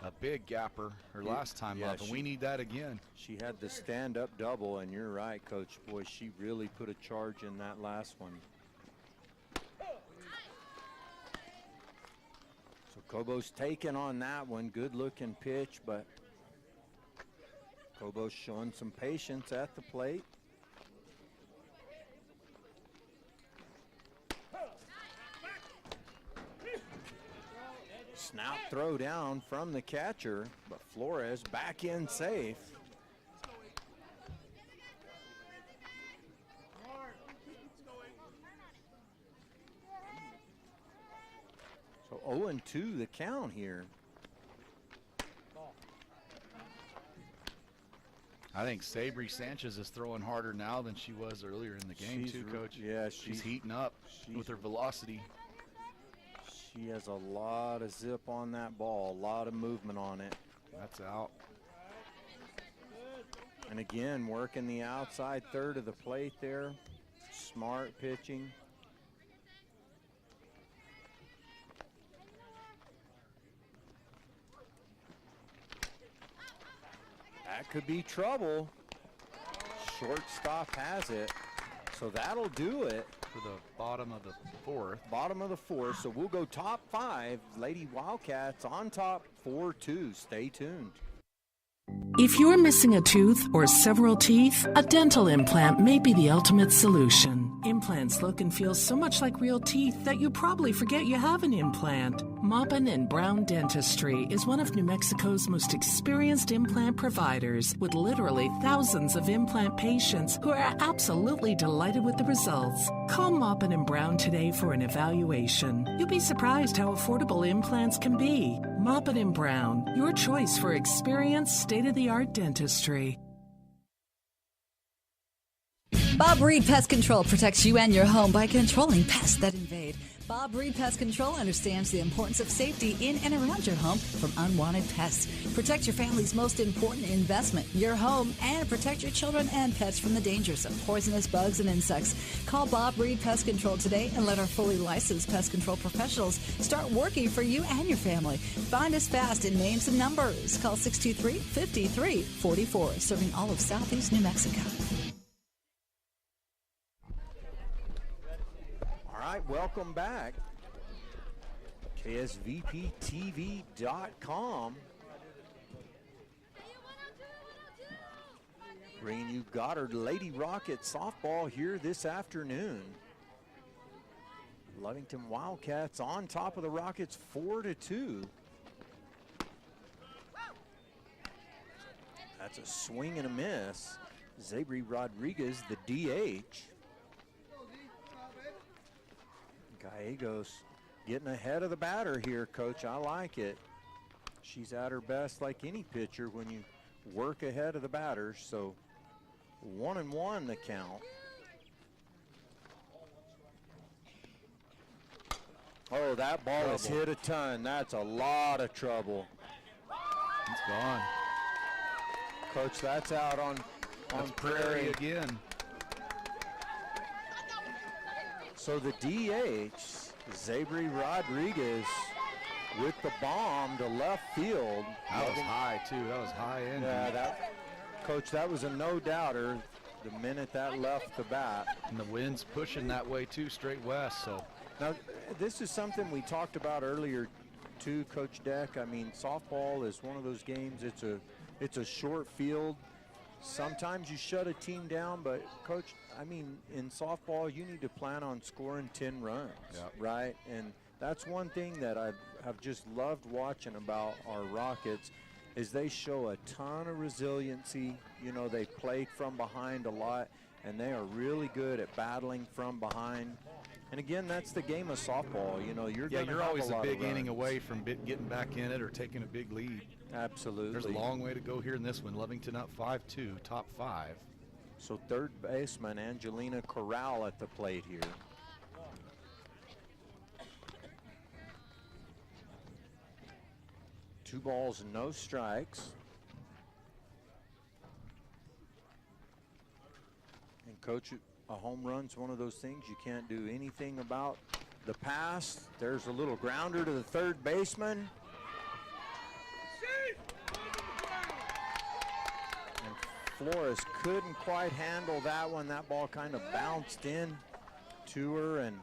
a big gapper her last time up, and we need that again. She had the stand-up double, and you're right, Coach. Boy, she really put a charge in that last one. So Kobo's taking on that one. Good looking pitch, but Kobo's showing some patience at the plate. Snap throw down from the catcher, but Flores back in safe. So 0-2 the count here. I think Sabri Sanchez is throwing harder now than she was earlier in the game, too, Coach. Yeah, she's heating up with her velocity. She has a lot of zip on that ball, a lot of movement on it. That's out. And again, working the outside third of the plate there. Smart pitching. That could be trouble. Shortstop has it. So that'll do it. For the bottom of the fourth. Bottom of the fourth. So we'll go top 5. Lady Wildcats on top 4-2. Stay tuned. If you're missing a tooth or several teeth, a dental implant may be the ultimate solution. Implants look and feel so much like real teeth that you probably forget you have an implant. Maupin and Brown Dentistry is one of New Mexico's most experienced implant providers, with literally thousands of implant patients who are absolutely delighted with the results. Call Maupin and Brown today for an evaluation. You'll be surprised how affordable implants can be. Maupin and Brown, your choice for experienced, state-of-the-art dentistry. Bob Reed Pest Control protects you and your home by controlling pests that invade. Bob Reed Pest Control understands the importance of safety in and around your home from unwanted pests. Protect your family's most important investment, your home, and protect your children and pets from the dangers of poisonous bugs and insects. Call Bob Reed Pest Control today and let our fully licensed pest control professionals start working for you and your family. Find us fast in names and numbers. Call 623-5344, serving all of Southeast New Mexico. All right, welcome back. KSVPTV.com. Bringing you Goddard Lady Rocket softball here this afternoon. Lovington Wildcats on top of the Rockets 4-2. That's a swing and a miss. Zabri Rodriguez, the DH. Gallegos getting ahead of the batter here, Coach. I like it. She's at her best like any pitcher when you work ahead of the batters. So 1-1 the count. Oh, that ball is hit a ton. That's a lot of trouble. It's gone. Coach, that's out on Prairie again. So the DH, Zabri Rodriguez, with the bomb to left field. That was high, too. That was high end. Yeah, Coach, that was a no-doubter the minute that left the bat. And the wind's pushing that way, too, straight west. So now, this is something we talked about earlier, too, Coach Deck. I mean, softball is one of those games. It's a short field. Sometimes you shut a team down, but, Coach, I mean, in softball, you need to plan on scoring 10 runs, right? And that's one thing that I have just loved watching about our Rockets is they show a ton of resiliency. You know, they played from behind a lot, and they are really good at battling from behind. And, again, that's the game of softball. You know, you're always a big inning away from getting back in it or taking a big lead. Absolutely. There's a long way to go here in this one. Lovington up 5-2, top 5. So third baseman Angelina Corral at the plate here. Two balls, no strikes. And Coach, a home run's one of those things you can't do anything about. The pass, there's a little grounder to the third baseman. Flores couldn't quite handle that one. That ball kind of bounced in to her, and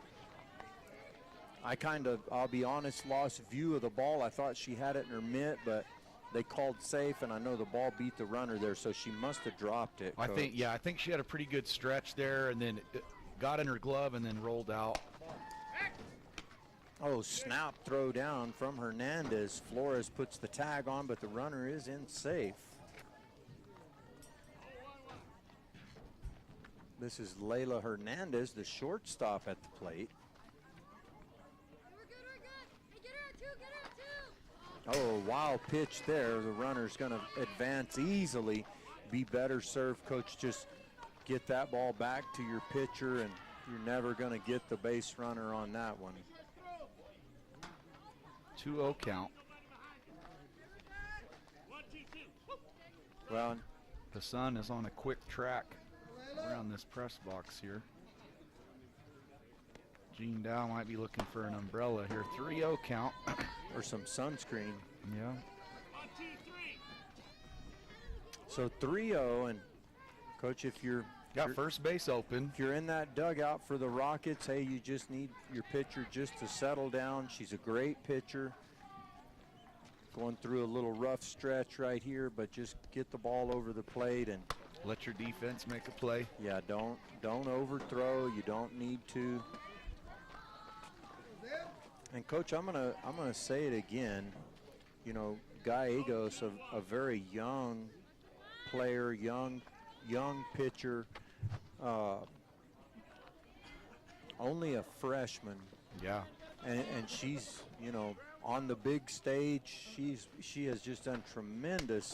I'll be honest, lost view of the ball. I thought she had it in her mitt, but they called safe, and I know the ball beat the runner there, so she must have dropped it, I Coach. think she had a pretty good stretch there, and then it got in her glove and then rolled out. Oh, snap throw down from Hernandez. Flores puts the tag on, but the runner is in safe. This is Layla Hernandez, the shortstop at the plate. Oh, wild pitch there. The runner's going to advance easily. Be better serve, Coach. Just get that ball back to your pitcher, and you're never going to get the base runner on that one. 2-0 count. Well, the sun is on a quick track around this press box here. Jean Dow might be looking for an umbrella here. 3-0 count. Or some sunscreen. Yeah. So 3-0, and Coach, if you're got first base open, if you're in that dugout for the Rockets, hey, you just need your pitcher just to settle down. She's a great pitcher. Going through a little rough stretch right here, but just get the ball over the plate and let your defense make a play. Yeah, don't overthrow. You don't need to. And Coach, I'm gonna say it again. You know, Gallegos, a very young player, young pitcher, only a freshman. Yeah. And she's, you know, on the big stage. She has just done tremendous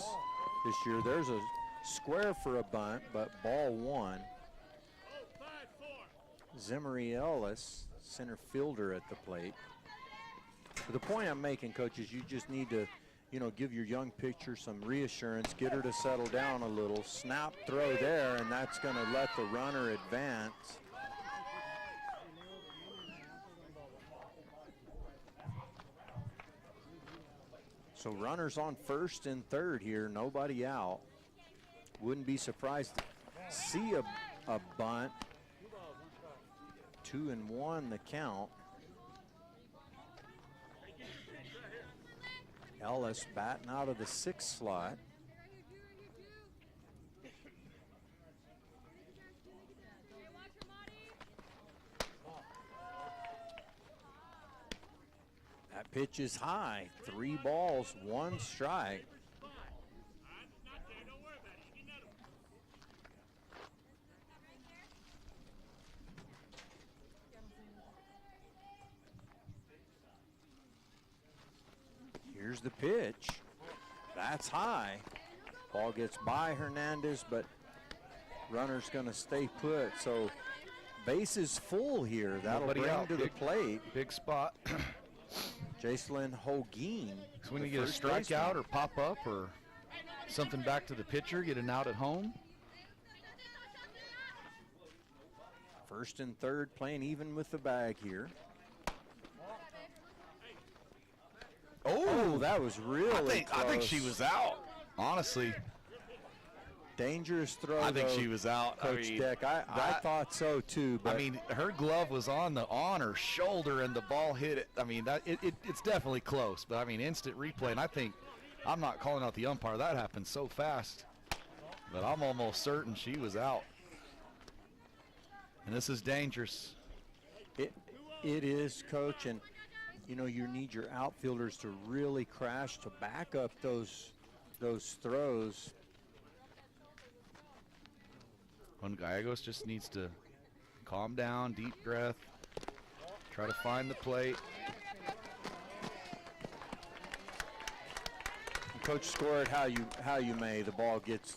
this year. There's a square for a bunt, but ball one. Zimmery Ellis, center fielder at the plate. But the point I'm making, Coach, is you just need to, you know, give your young pitcher some reassurance, get her to settle down a little, snap throw there, and that's going to let the runner advance. So runners on first and third here, nobody out. Wouldn't be surprised to see a bunt. 2-1 the count. Ellis batting out of the sixth slot. That pitch is high. 3 balls, 1 strike. Here's the pitch. That's high. Ball gets by Hernandez, but runner's going to stay put. So base is full here. That'll Nobody bring out. to the plate. Big spot. Jacelyn Holguin. So when you get a strikeout or pop up or something back to the pitcher, get an out at home. First and third playing even with the bag here. Oh, that was really close. I think she was out, honestly. Dangerous throw. I think she was out. Coach Deck. I thought so too. But I mean, her glove was on her shoulder, and the ball hit it. I mean, it's definitely close. But I mean, instant replay, and I think I'm not calling out the umpire. That happened so fast, but I'm almost certain she was out. And this is dangerous. It is, Coach, and you know you need your outfielders to really crash to back up those throws. Juan Gallegos just needs to calm down, deep breath, try to find the plate. Coach, score it how you may. The ball gets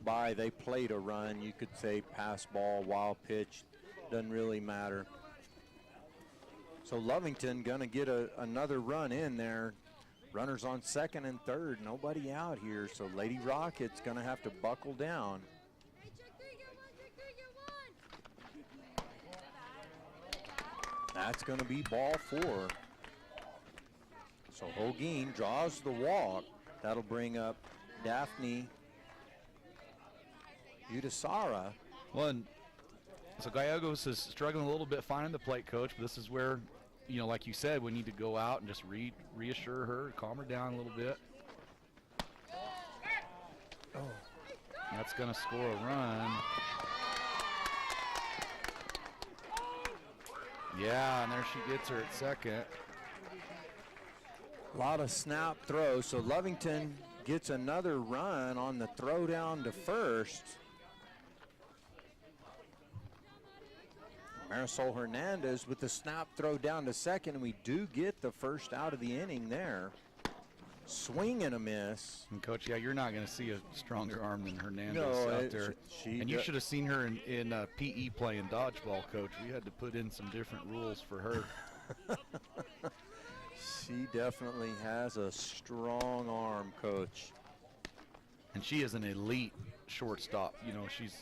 by. They played a run. You could say pass ball, wild pitch, doesn't really matter. So Lovington gonna get another run in there. Runners on second and third. Nobody out here. So Lady Rockets gonna have to buckle down. That's going to be ball 4. So Holguin draws the walk. That'll bring up Daphne Udasara. So Gallegos is struggling a little bit finding the plate, Coach, but this is where you know, like you said, we need to go out and just reassure her, calm her down a little bit. Oh, that's going to score a run. Yeah, and there she gets her at second. A lot of snap throws, so Lovington gets another run on the throw down to first. Marisol Hernandez with the snap throw down to second, and we do get the first out of the inning there. Swing and a miss. And Coach, yeah, you're not going to see a stronger arm than Hernandez out there. And you should have seen her in PE playing dodgeball, Coach. We had to put in some different rules for her. She definitely has a strong arm, Coach. And she is an elite shortstop. You know, she's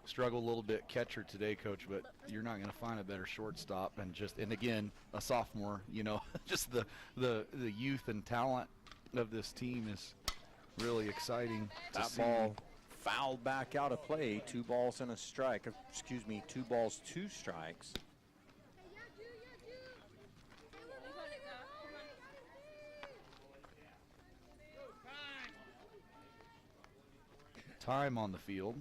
struggled a little bit catcher today, Coach, but you're not going to find a better shortstop. And again, a sophomore, you know, just the youth and talent of this team is really exciting to see. That ball fouled back out of play. 2 balls and a strike. Excuse me, 2 balls, 2 strikes. Time on the field.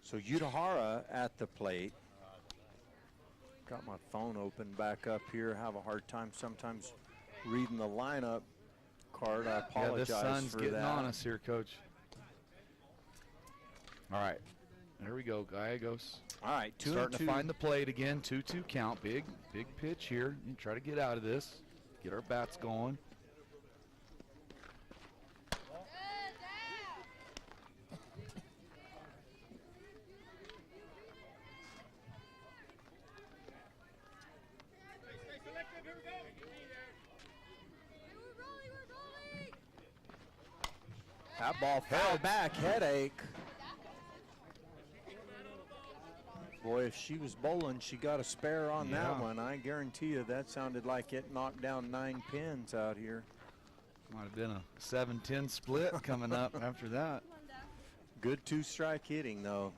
So Utahara at the plate. Got my phone open back up here. Have a hard time sometimes reading the lineup card. I apologize this sun's for getting that. on us here, Coach. All right, there we go. Gallegos. All right, 2-2. Starting to find the plate again. 2-2 count. Big pitch here. You try to get out of this. Get our bats going. That ball fell back, headache. Boy, if she was bowling, she got a spare on that one. I guarantee you that sounded like it knocked down 9 pins out here. Might have been a 7-10 split coming up after that. Good 2-strike hitting, though.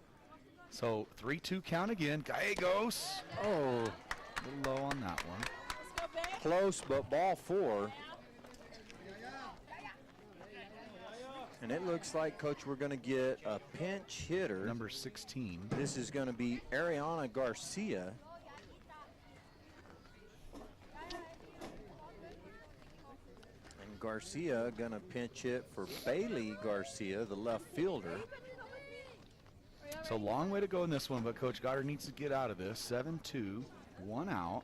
So 3-2 count again. Gallegos. Oh, a little low on that one. Close, but ball 4. And it looks like, Coach, we're going to get a pinch hitter. Number 16. This is going to be Ariana Garcia. And Garcia going to pinch hit for Bailey Garcia, the left fielder. So long way to go in this one, but Coach Goddard needs to get out of this. 7-2, 1 out.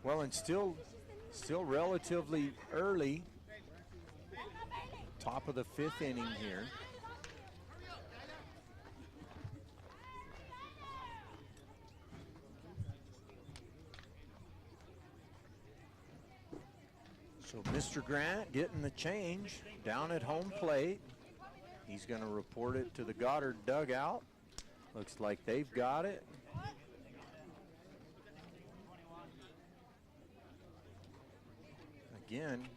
Well, and still relatively early. Top of the 5th inning here. So Mr. Grant getting the change down at home plate. He's going to report it to the Goddard dugout. Looks like they've got it. Again,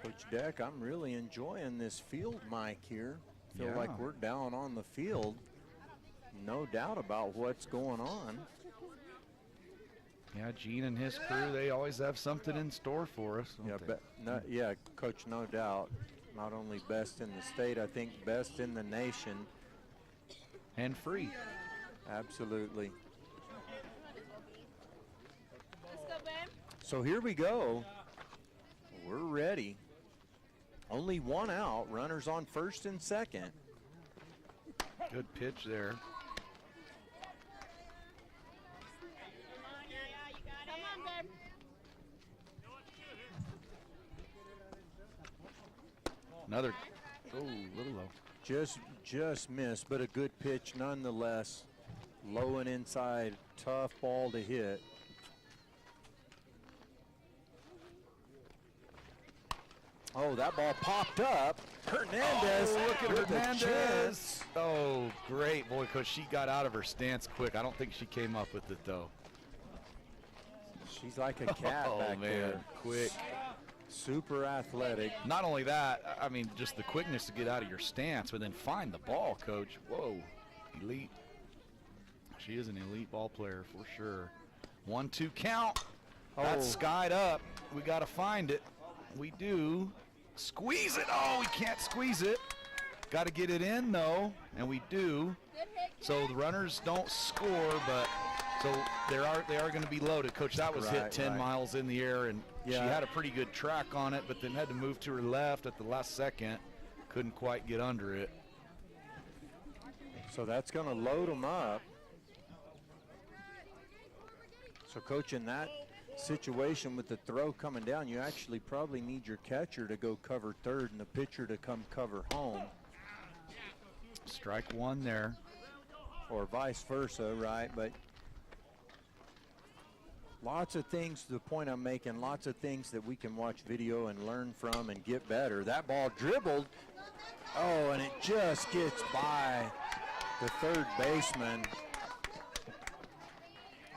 Coach Deck, I'm really enjoying this field mic here. Feel like we're down on the field. No doubt about what's going on. Yeah, Gene and his crew, they always have something in store for us. Yeah, Coach, no doubt. Not only best in the state, I think best in the nation. And free. Absolutely. So here we go. We're ready. Only 1 out. Runners on first and second. Good pitch there. Another, little low. Just missed, but a good pitch nonetheless. Low and inside, tough ball to hit. Oh, that ball popped up. Hernandez. Oh, look at with the Hernandez. Oh, great. Boy, Coach, she got out of her stance quick. I don't think she came up with it, though. She's like a cat back there. Quick. Super athletic. Not only that, I mean, just the quickness to get out of your stance, but then find the ball, Coach. Whoa, elite. She is an elite ball player for sure. 1-2 count. That's skied up. We got to find it. We do. Squeeze it. Oh, we can't squeeze it. Got to get it in, though, and we do. So the runners don't score, but so they are going to be loaded. Coach, that was hit 10 miles in the air, and she had a pretty good track on it, but then had to move to her left at the last second. Couldn't quite get under it. So that's going to load them up. So, Coach, in that situation with the throw coming down, you actually probably need your catcher to go cover third and the pitcher to come cover home. Strike one there. Or vice versa, right? But lots of things, the point I'm making, lots of things that we can watch video and learn from and get better. That ball dribbled. Oh, and it just gets by the third baseman.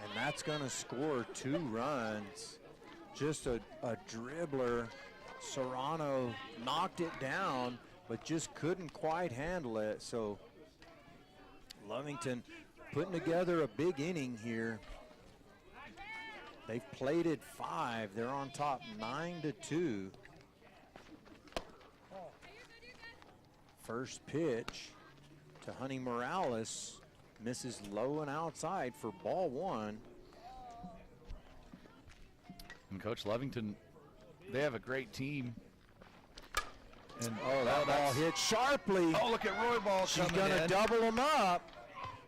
And that's going to score 2 runs. Just a dribbler. Serrano knocked it down, but just couldn't quite handle it. So Lovington putting together a big inning here. They've plated 5. They're on top 9-2. First pitch to Honey Morales. Misses low and outside for ball 1. And Coach Lovington, they have a great team. And that ball hit sharply. Oh, look at Roy Ball. She's going to double him up.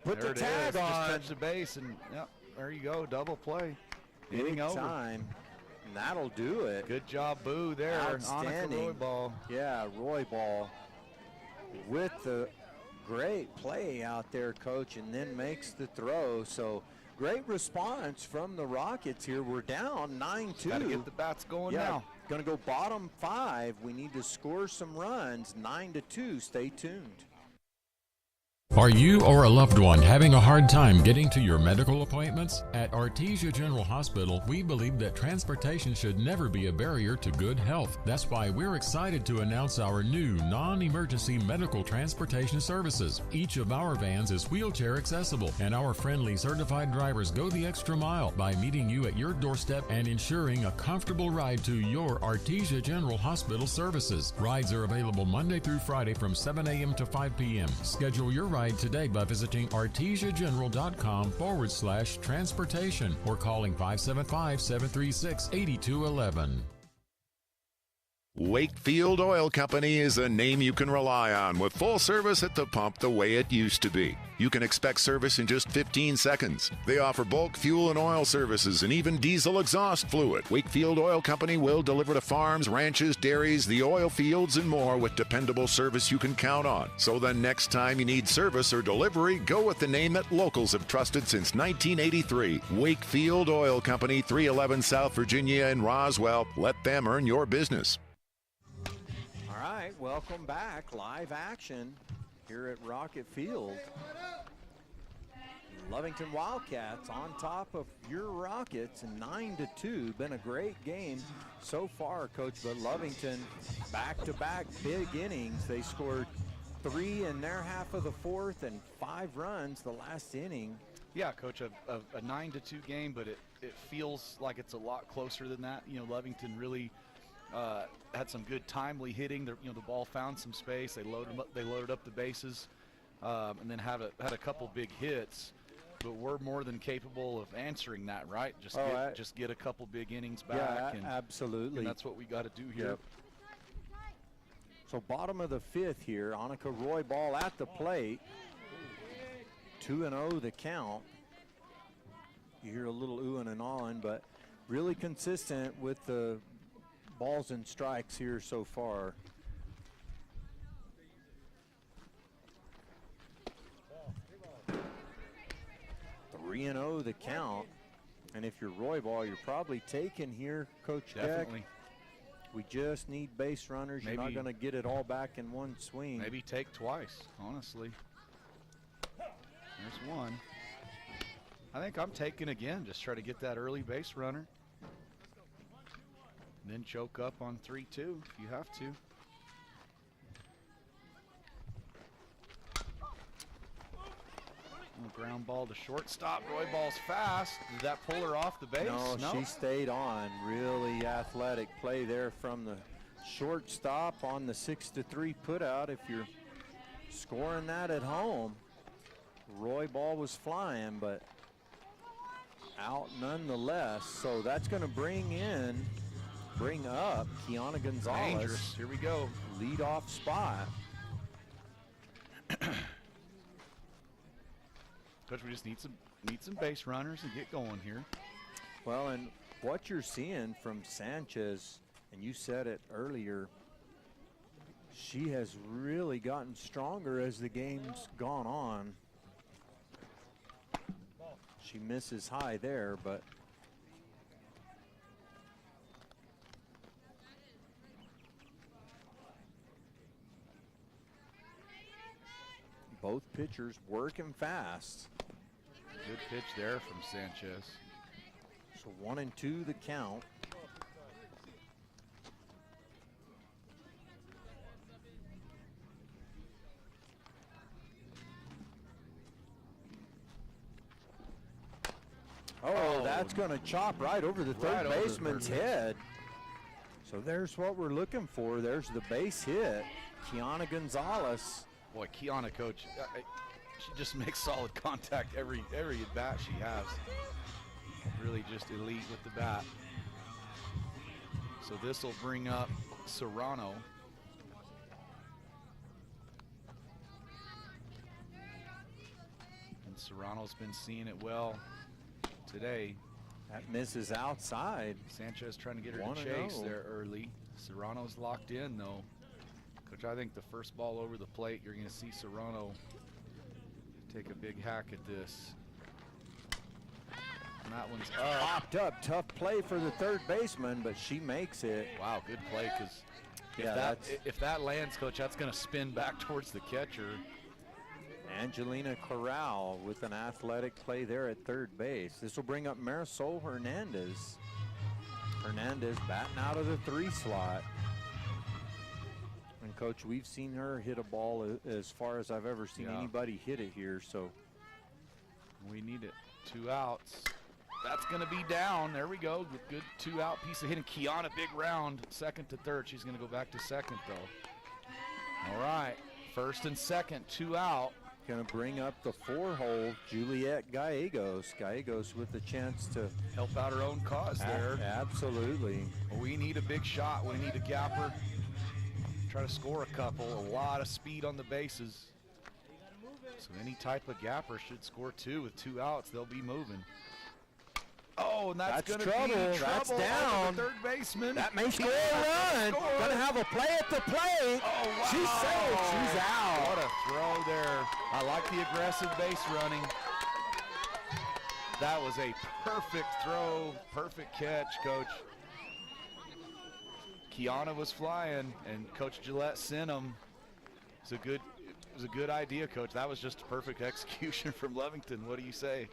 Put there the tag on. Just touch the base, and there you go. Double play. Big time. And that'll do it. Good job, Boo, there. Outstanding. Roy Ball. Yeah, Roy Ball with the great play out there, Coach, and then makes the throw. So great response from the Rockets here. We're down 9-2. Got to get the bats going now. Going to go bottom 5. We need to score some runs. 9-2. Stay tuned. Are you or a loved one having a hard time getting to your medical appointments? At Artesia General Hospital, we believe that transportation should never be a barrier to good health. That's why we're excited to announce our new non-emergency medical transportation services. Each of our vans is wheelchair accessible, and our friendly certified drivers go the extra mile by meeting you at your doorstep and ensuring a comfortable ride to your Artesia General Hospital services. Rides are available Monday through Friday from 7 a.m. to 5 p.m. Schedule your ride today by visiting artesiageneral.com/transportation or calling 575-736-8211. Wakefield Oil Company is a name you can rely on with full service at the pump the way it used to be. You can expect service in just 15 seconds. They offer bulk fuel and oil services and even diesel exhaust fluid. Wakefield Oil Company will deliver to farms, ranches, dairies, the oil fields, and more with dependable service you can count on. So the next time you need service or delivery, go with the name that locals have trusted since 1983. Wakefield Oil Company, 311 South Virginia in Roswell. Let them earn your business. All right, welcome back. Live action here at Rocket Field. Lovington Wildcats on top of your Rockets, 9-2. Been a great game so far, Coach, but Lovington back-to-back big innings. They scored 3 in their half of the fourth and 5 runs the last inning. Yeah, Coach, a 9-2 game, but it feels like it's a lot closer than that. You know, Lovington really had some good timely hitting. The ball found some space. They loaded up the bases, and then had a couple big hits. But we're more than capable of answering that, right? Just get a couple big innings back. Yeah, absolutely. And that's what we got to do here. Yep. So bottom of the 5th here, Annika Roy Ball at the plate. 2-0 the count. You hear a little oohing and awing, but really consistent with the balls and strikes here so far. Three and 0 the count, and if you're Roy Ball, you're probably taking here, Coach Definitely. Deck. We just need base runners. You're not going to get it all back in one swing. Maybe take twice, honestly. There's one. I think I'm taking again, just try to get that early base runner. And then choke up on 3-2 if you have to. Ground ball to shortstop. Roy ball's fast. Did that pull her off the base? No, she stayed on. Really athletic play there from the shortstop on the 6-3 putout. If you're scoring that at home, Roy ball was flying, but out nonetheless. So that's going to bring up Kiana Gonzalez. Dangerous. Here we go. Leadoff spot. Coach, we just need some base runners and get going here. Well, and what you're seeing from Sanchez, and you said it earlier, she has really gotten stronger as the game's gone on. She misses high there, but both pitchers working fast. Good pitch there from Sanchez. So 1-2 the count. Oh, that's going to chop right over the third baseman's head. So there's what we're looking for. There's the base hit. Kiana Gonzalez. Boy, Kiana, Coach, she just makes solid contact every at bat she has. Really just elite with the bat. So this will bring up Serrano. And Serrano's been seeing it well today. That misses outside. Sanchez trying to get her to chase there early. Serrano's locked in though. Coach, I think the first ball over the plate, you're going to see Serrano take a big hack at this. And that one's up. Popped up. Tough play for the third baseman, but she makes it. Wow, good play, because if that lands, Coach, that's going to spin back towards the catcher. Angelina Corral with an athletic play there at third base. This will bring up Marisol Hernandez. Hernandez batting out of the 3 slot. And Coach, we've seen her hit a ball as far as I've ever seen anybody hit it here. So we need it. 2 outs. That's going to be down. There we go. Good 2-out piece of hitting. Kiana, big round. Second to third. She's going to go back to second, though. All right. First and second, 2 out. Going to bring up the 4-hole, Juliet Gallegos. Gallegos with the chance to help out her own cause there. Absolutely. We need a big shot. We need a gapper. Try to score a couple. A lot of speed on the bases. So any type of gapper should score 2 with 2 outs. They'll be moving. Oh, and that's going to be trouble. That's down. The third baseman. That may score a run. Going to have a play at the plate. Oh, wow. She's safe. She's out. What a throw there. I like the aggressive base running. That was a perfect throw, perfect catch, Coach. Kiana was flying, and Coach Gillette sent him. It was a good idea, Coach. That was just a perfect execution from Lovington. What do you say?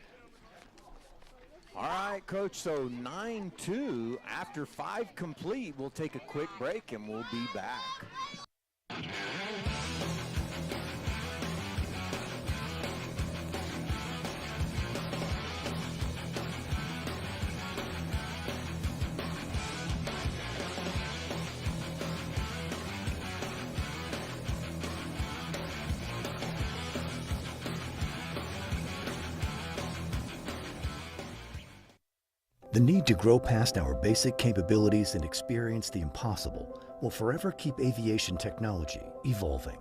All right, Coach, so 9-2 after 5 complete. We'll take a quick break, and we'll be back. The need to grow past our basic capabilities and experience the impossible will forever keep aviation technology evolving.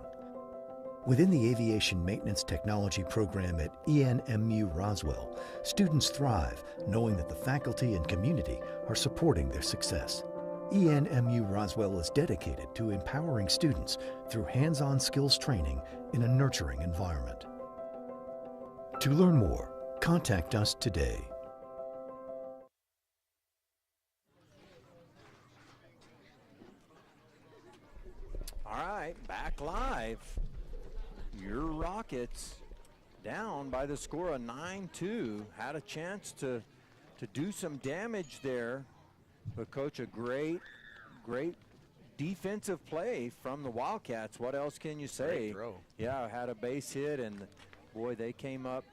Within the Aviation Maintenance Technology program at ENMU Roswell, students thrive knowing that the faculty and community are supporting their success. ENMU Roswell is dedicated to empowering students through hands-on skills training in a nurturing environment. To learn more, contact us today. All right, back live. Your Rockets down by the score of 9-2. Had a chance to do some damage there. But Coach, a great great defensive play from the Wildcats. What else can you say? Great throw. Yeah, had a base hit, and boy, they came up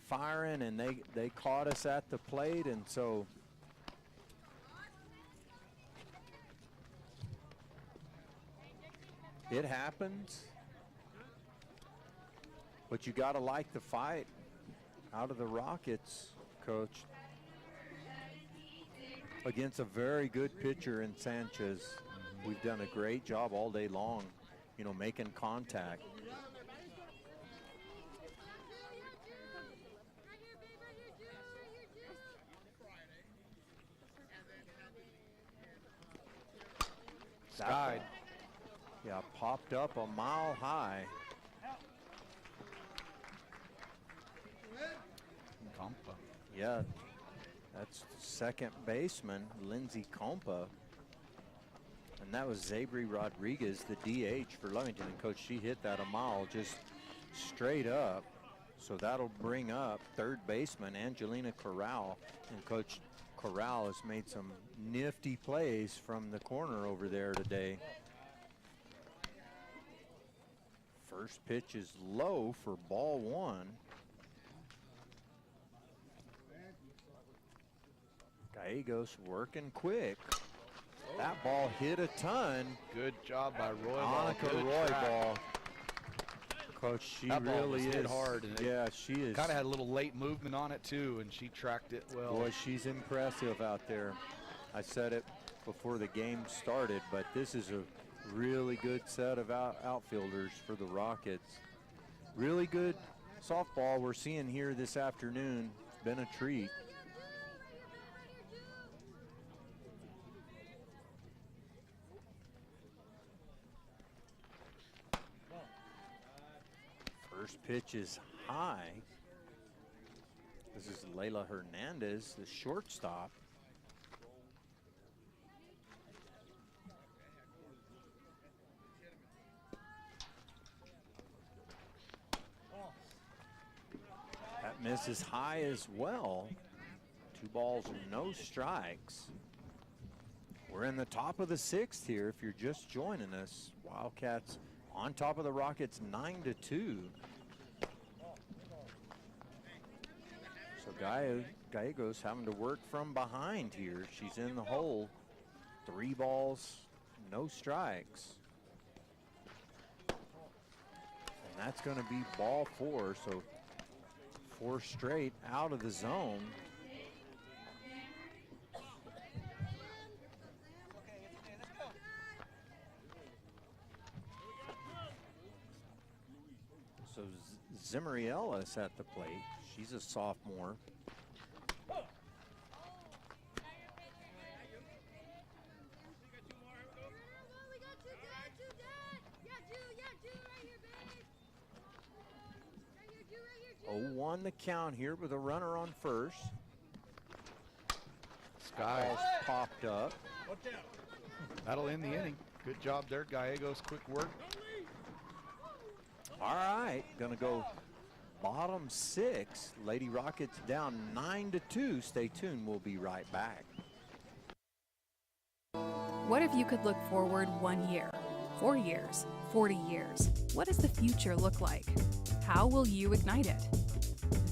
firing, and they caught us at the plate, and so it happens. But you got to like the fight out of the Rockets, Coach, against a very good pitcher in Sanchez. We've done a great job all day long, you know, making contact. Skied. Yeah, popped up a mile high. Compa. Yeah, that's second baseman, Lindsey Compa. And that was Zabri Rodriguez, the DH for Lovington. And Coach, she hit that a mile just straight up. So that'll bring up third baseman Angelina Corral. And Coach Corral has made some nifty plays from the corner over there today. First pitch is low for ball one. Gallegos working quick. That ball hit a ton. Good job by Roy. Annika Roy ball. Coach, she that ball really was is hit hard. And yeah, she is. Kind of had a little late movement on it too, and she tracked it well. Boy, she's impressive out there. I said it before the game started, but this is a really good set of outfielders for the Rockets. Really good softball we're seeing here this afternoon. It's been a treat. First pitch is high. This is Layla Hernandez, the shortstop. That misses high as well. 2 balls, no strikes. We're in the top of the 6th here if you're just joining us. Wildcats on top of the Rockets 9-2. So Gallegos having to work from behind here. She's in the hole. 3 balls, no strikes. And that's going to be ball 4. So 4 straight out of the zone. So Zimmery Ellis at the plate. She's a sophomore. Won the count here with a runner on first. Sky popped up. That'll end the inning. Good job there, Gallegos. Quick work. All right, gonna go bottom 6. Lady Rockets down 9-2. Stay tuned, we'll be right back. What if you could look forward 1 year, 4 years, 40 years? What does the future look like? How will you ignite it?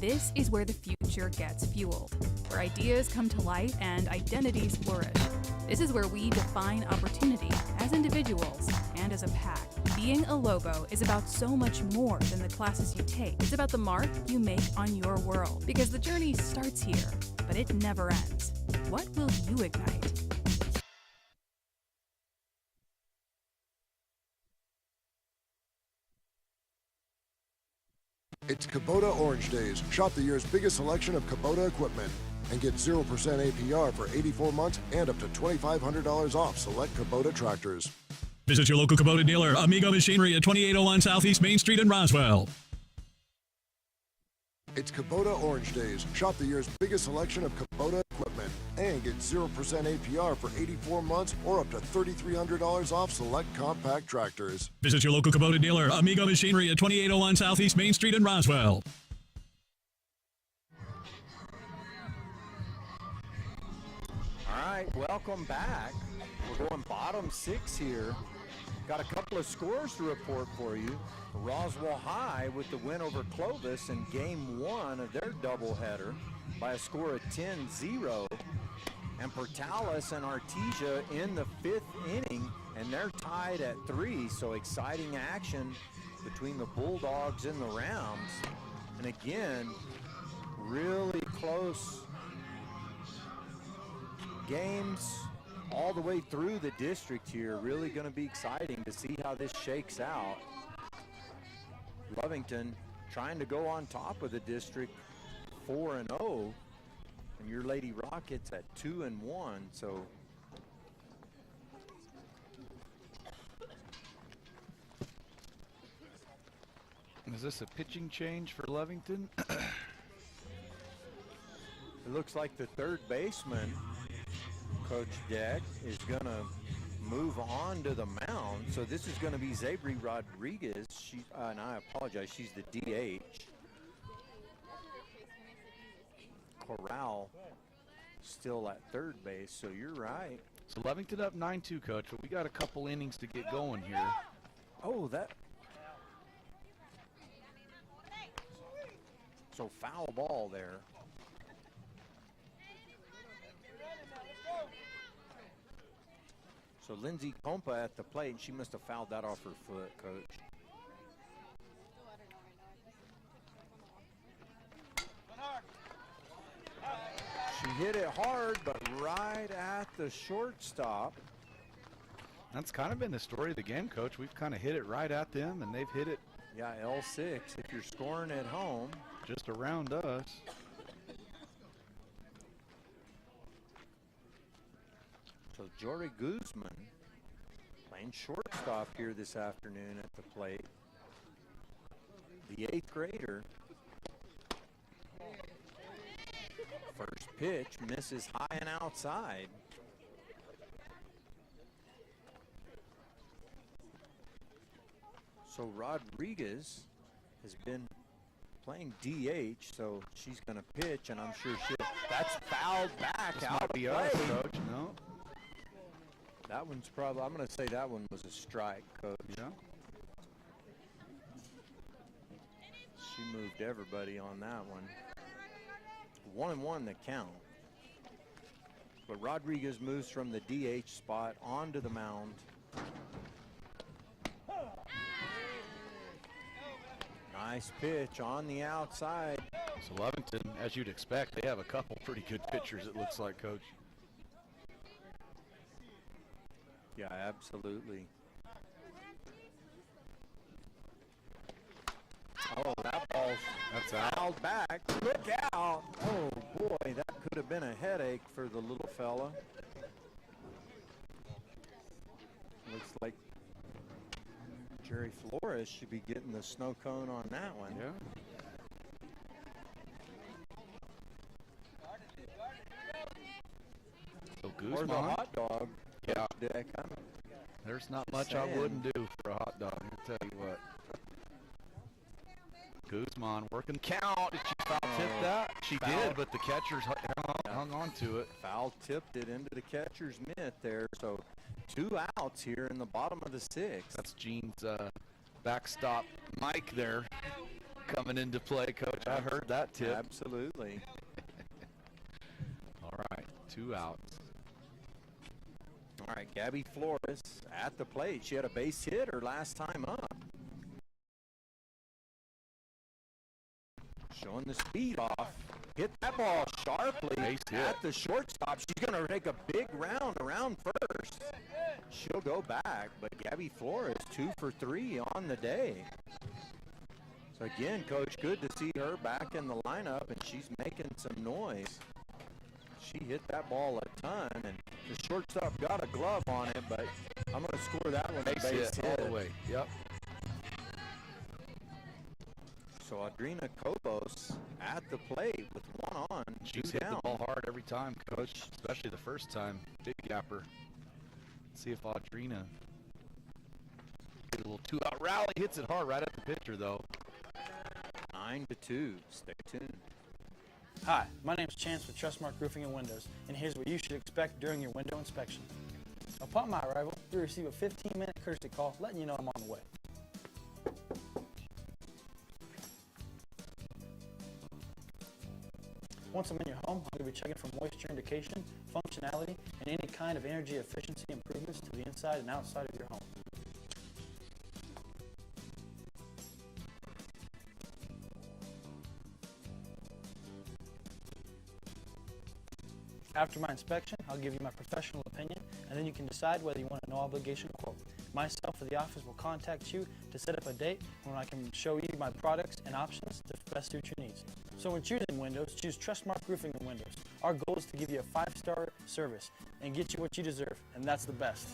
This is where the future gets fueled, where ideas come to light and identities flourish. This is where we define opportunity as individuals and as a pack. Being a Lobo is about so much more than the classes you take. It's about the mark you make on your world, because the journey starts here, but it never ends. What will you ignite? It's Kubota Orange Days. Shop the year's biggest selection of Kubota equipment and get 0% APR for 84 months and up to $2,500 off select Kubota tractors. Visit your local Kubota dealer, Amigo Machinery at 2801 Southeast Main Street in Roswell. It's Kubota Orange Days. Shop the year's biggest selection of Kubota equipment and get 0% APR for 84 months or up to $3,300 off select compact tractors. Visit your local Kubota dealer, Amigo Machinery at 2801 Southeast Main Street in Roswell. All right, welcome back. We're going bottom 6 here. Got a couple of scores to report for you. Roswell High with the win over Clovis in game 1 of their doubleheader by a score of 10-0. And Portales and Artesia in the 5th inning, and they're tied at 3. So exciting action between the Bulldogs and the Rounds. And again, really close games all the way through the district here. Really going to be exciting to see how this shakes out. Lovington trying to go on top of the district 4-0, and your Lady Rockets at 2-1. So is this a pitching change for Lovington? it looks like the third baseman, Coach Deck, is going to move on to the mound. So this is going to be Zabri Rodriguez. She, and I apologize, she's the DH. Corral still at third base, so you're right. So Lovington up 9-2, Coach, but we got a couple innings to get going here. Oh, that. So foul ball there. So Lindsay Compa at the plate, and she must have fouled that off her foot, Coach. She hit it hard, but right at the shortstop. That's kind of been the story of the game, Coach. We've kind of hit it right at them, and they've hit it. Yeah, L6 if you're scoring at home. Just around us. So Jory Guzman playing shortstop here this afternoon at the plate. The 8th grader. First pitch misses high and outside. So Rodriguez has been playing DH, so she's going to pitch, and I'm sure that's fouled back this out might be of us, play. Coach. No. That one's probably, I'm going to say that one was a strike, Coach. Yeah. She moved everybody on that one. 1-1 the count. But Rodriguez moves from the DH spot onto the mound. Nice pitch on the outside. So Lovington, as you'd expect, they have a couple pretty good pitchers, it looks like, Coach. Yeah, absolutely. Oh, that ball's fouled back. Look out. Oh, boy, that could have been a headache for the little fella. Looks like Jerry Flores should be getting the snow cone on that one. Yeah. So Guzman. Or the hot dog. Yeah. Deck. There's not much I wouldn't do for a hot dog, I'll tell you what. Guzman working count. Did she foul tip that? She did, but the catcher's hung on to it. Foul tipped it into the catcher's mitt there. So 2 outs here in the bottom of the 6th. That's Gene's backstop mic there coming into play, Coach. I heard that tip. Absolutely. All right, 2 outs. All right, Gabby Flores at the plate. She had a base hit her last time up. Showing the speed off. Hit that ball sharply at the shortstop. She's going to take a big round around first. She'll go back, but Gabby Flores 2 for 3 on the day. So again, Coach, good to see her back in the lineup, and she's making some noise. She hit that ball a ton, and the shortstop got a glove on it, but I'm going to score that one a base hit. All the way, yep. So Adrina Kobos at the plate with 1 on. She's hit the ball hard every time, Coach, especially the first time. Big gapper. Let's see if Adrina get a little 2-out rally. Hits it hard right at the pitcher, though. 9-2. Stay tuned. Hi, my name is Chance with Trustmark Roofing and Windows, and here's what you should expect during your window inspection. Upon my arrival, you'll receive a 15-minute courtesy call letting you know I'm on the way. Once I'm in your home, I'm going to be checking for moisture indication, functionality, and any kind of energy efficiency improvements to the inside and outside of your home. After my inspection, I'll give you my professional opinion, and then you can decide whether you want a no-obligation quote. Myself or the office will contact you to set up a date when I can show you my products and options to best suit your needs. So when choosing windows, choose Trustmark Roofing and Windows. Our goal is to give you a 5-star service and get you what you deserve, and that's the best.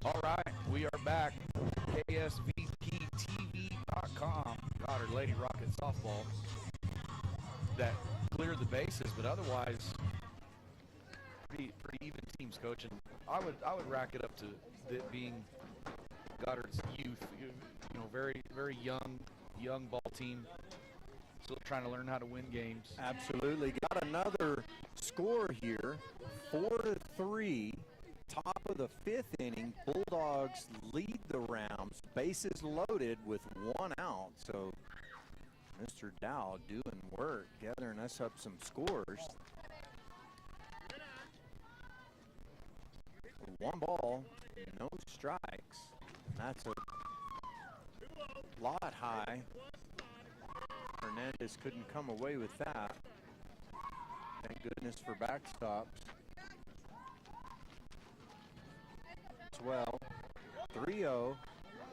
All right, we are back. KSVPTV.com. Goddard Lady Rocket Softball. That cleared the bases, but otherwise, pretty even teams, Coach. And I would rack it up to it being Goddard's youth. You know, very young ball team. Still trying to learn how to win games. Absolutely. Got another score here, 4-3. Top of the 5th inning, Bulldogs lead the Rams, bases loaded with 1 out. So Mr. Dow doing work, gathering us up some scores. 1 ball, no strikes. That's a lot high. Hernandez couldn't come away with that. Thank goodness for backstops. Well, 3-0,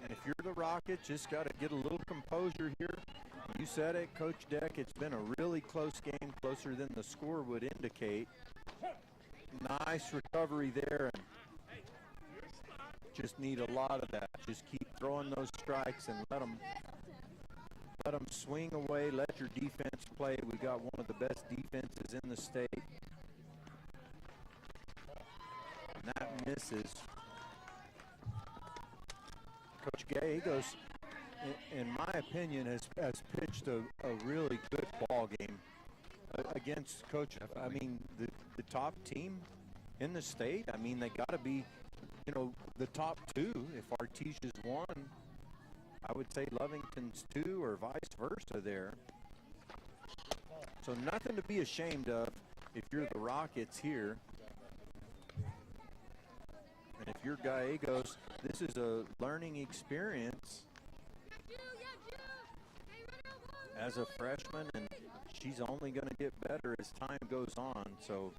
and if you're the Rockets, just got to get a little composure here. You said it, Coach Deck, it's been a really close game, closer than the score would indicate. Nice recovery there, and just need a lot of that. Just keep throwing those strikes and let them swing away, let your defense play. We got one of the best defenses in the state. And that misses. Coach Gallegos, in my opinion, has pitched a really good ball game against Coach. I mean, the top team in the state. I mean, they got to be, you know, the top 2. If Artesia's 1, I would say Lovington's 2, or vice versa there. So nothing to be ashamed of if you're the Rockets here. And if you're Gallegos, this is a learning experience as a freshman, and she's only going to get better as time goes on. So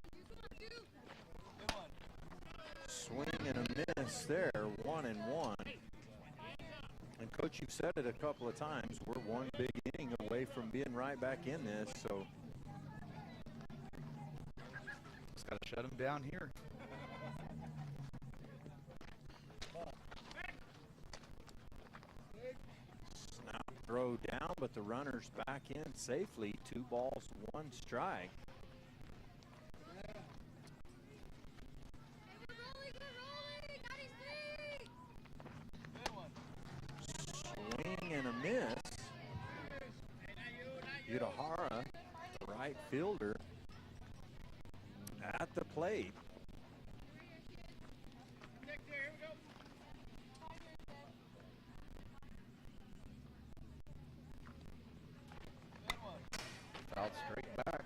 swing and a miss there, 1-1. And Coach, you've said it a couple of times, we're one big inning away from being right back in this. So just got to shut him down here. Throw down, but the runner's back in safely. 2 balls, 1 strike. Swing and a miss. Udahara, the right fielder, at the plate. Out straight back.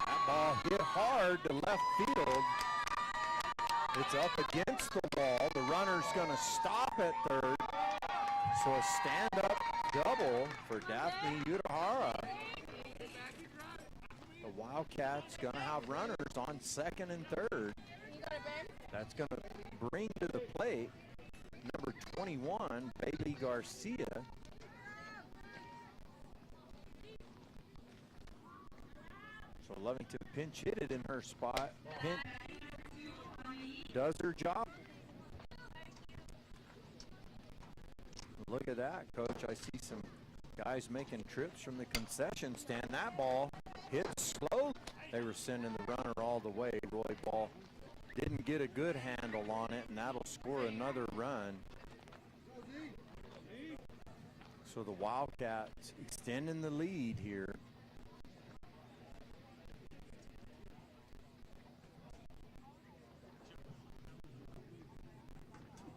That ball hit hard to left field. It's up against the wall. The runner's going to stop at third. So a stand-up double for Daphne Udahara. The Wildcats going to have runners on 2nd and 3rd. That's going to bring to the plate number 21, Bailey Garcia. So Lovington pinch hit it in her spot. Pinch does her job. Look at that, Coach. I see some guys making trips from the concession stand. That ball hit slow. They were sending the runner all the way. Roy Ball didn't get a good handle on it, and that'll score another run. So the Wildcats extending the lead here.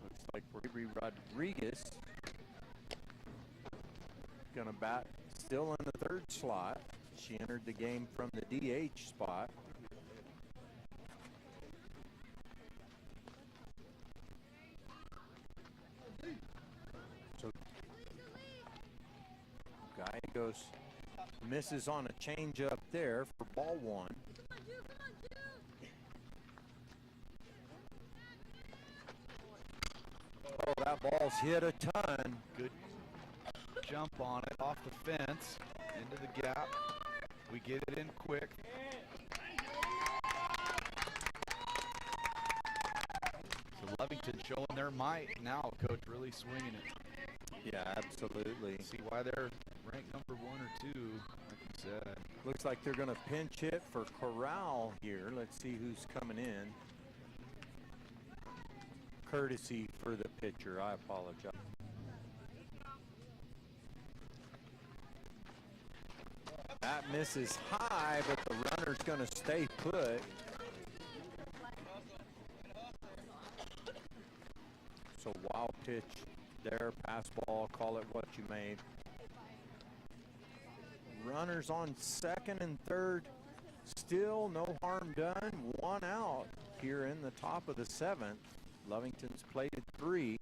Looks like Avery Rodriguez gonna bat still in the third slot. She entered the game from the DH spot. So Gallegos misses on a changeup there for ball one. Oh, that ball's hit a ton. Good jump on it off the fence into the gap. We get it in quick. So Lovington showing their might now, Coach, really swinging it. Yeah, absolutely. See why they're ranked number 1 or 2, like you said. Looks like they're going to pinch hit for Corral here. Let's see who's coming in. Courtesy for the pitcher. I apologize. That misses high, but the runner's going to stay put. So wild pitch there, pass ball, call it what you may. Runners on second and third, still no harm done. 1 out here in the top of the 7th. Lovington's played 3.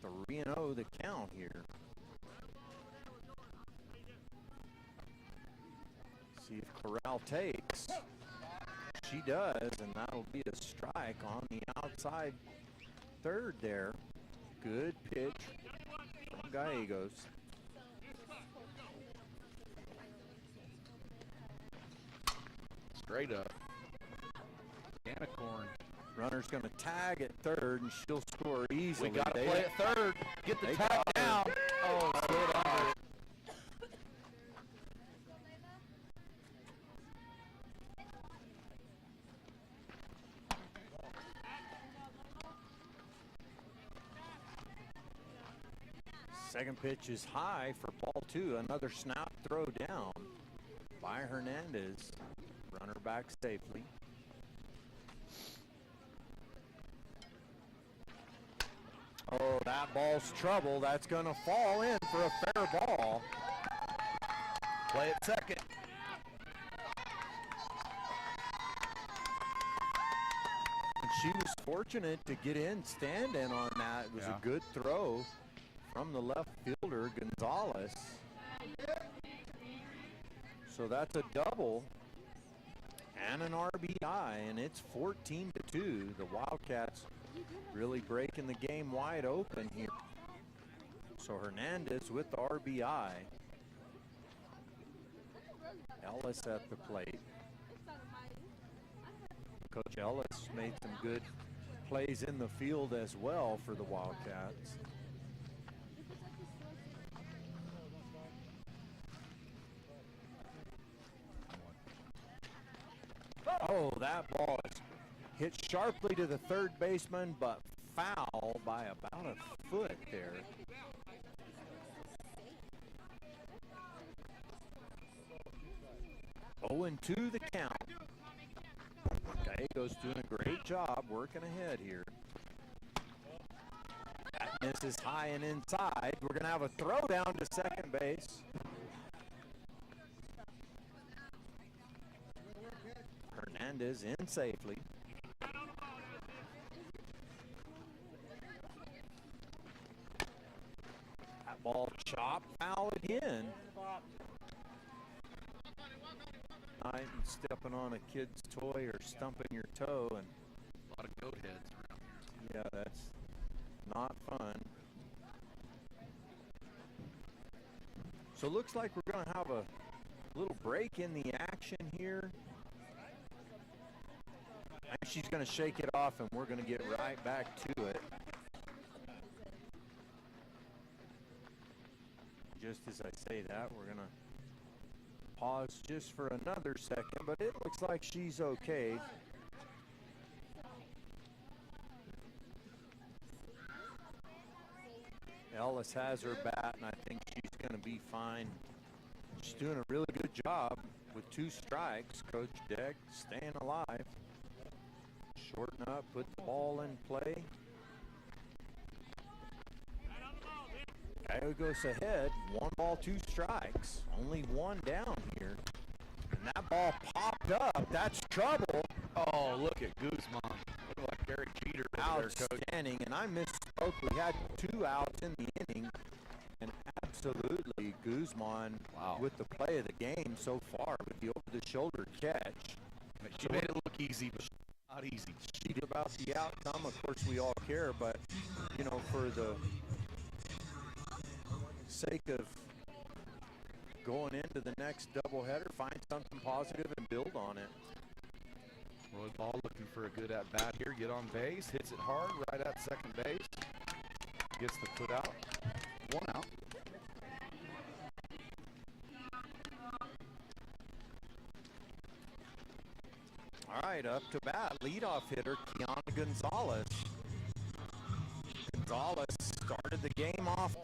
Three and 0 the count here. See if Corral takes. She does, and that'll be a strike on the outside third there. Good pitch from Gallegos. Straight up. Can of corn. Runner's going to tag at third, and she'll score easily. We got to play at third. Get the tag down. Oh, slid under it. Second pitch is high for ball 2. Another snap throw down by Hernandez. Runner back safely. Oh, that ball's trouble. That's going to fall in for a fair ball. Play at second. And she was fortunate to get in, stand in on that. It was a good throw from the left fielder, Gonzalez. So that's a double and an RBI, and it's 14-2. The Wildcats really breaking the game wide open here. So Hernandez with the RBI. Ellis at the plate. Coach Ellis made some good plays in the field as well for the Wildcats. Oh, that ball is hit sharply to the third baseman, but foul by about a foot there. Oh, and 2 the count. Gallegos doing a great job working ahead here. That misses high and inside. We're going to have a throw down to second base. Hernandez in safely. That ball chopped foul again. night and stepping on a kid's toy or stumping your toe. And a lot of goat heads around here. Yeah, that's not fun. So it looks like we're going to have a little break in the action here. And she's going to shake it off, and we're going to get right back to it. Just as I say that, we're going to pause just for another second, but it looks like she's okay. Ellis has her bat, and I think she's going to be fine. She's doing a really good job with 2 strikes. Coach Deck staying alive. Shorten up, put the ball in play. Gallegos ahead, 1 ball, 2 strikes. Only 1 down here. And that ball popped up. That's trouble. Oh, look at Guzman. Look like Derek Jeter over there, Coach. Outstanding, and I misspoke. We had 2 outs in the inning, and absolutely Guzman with the play of the game so far with the over-the-shoulder catch. She made it look easy, but not easy. She did about the outcome. Of course, we all care, but, you know, for the sake of going into the next doubleheader, find something positive and build on it. Roy Ball looking for a good at-bat here. Get on base, hits it hard right at second base. Gets the put out. 1 out. All right, up to bat, leadoff hitter Kiana Gonzalez. Gonzalez started the game off.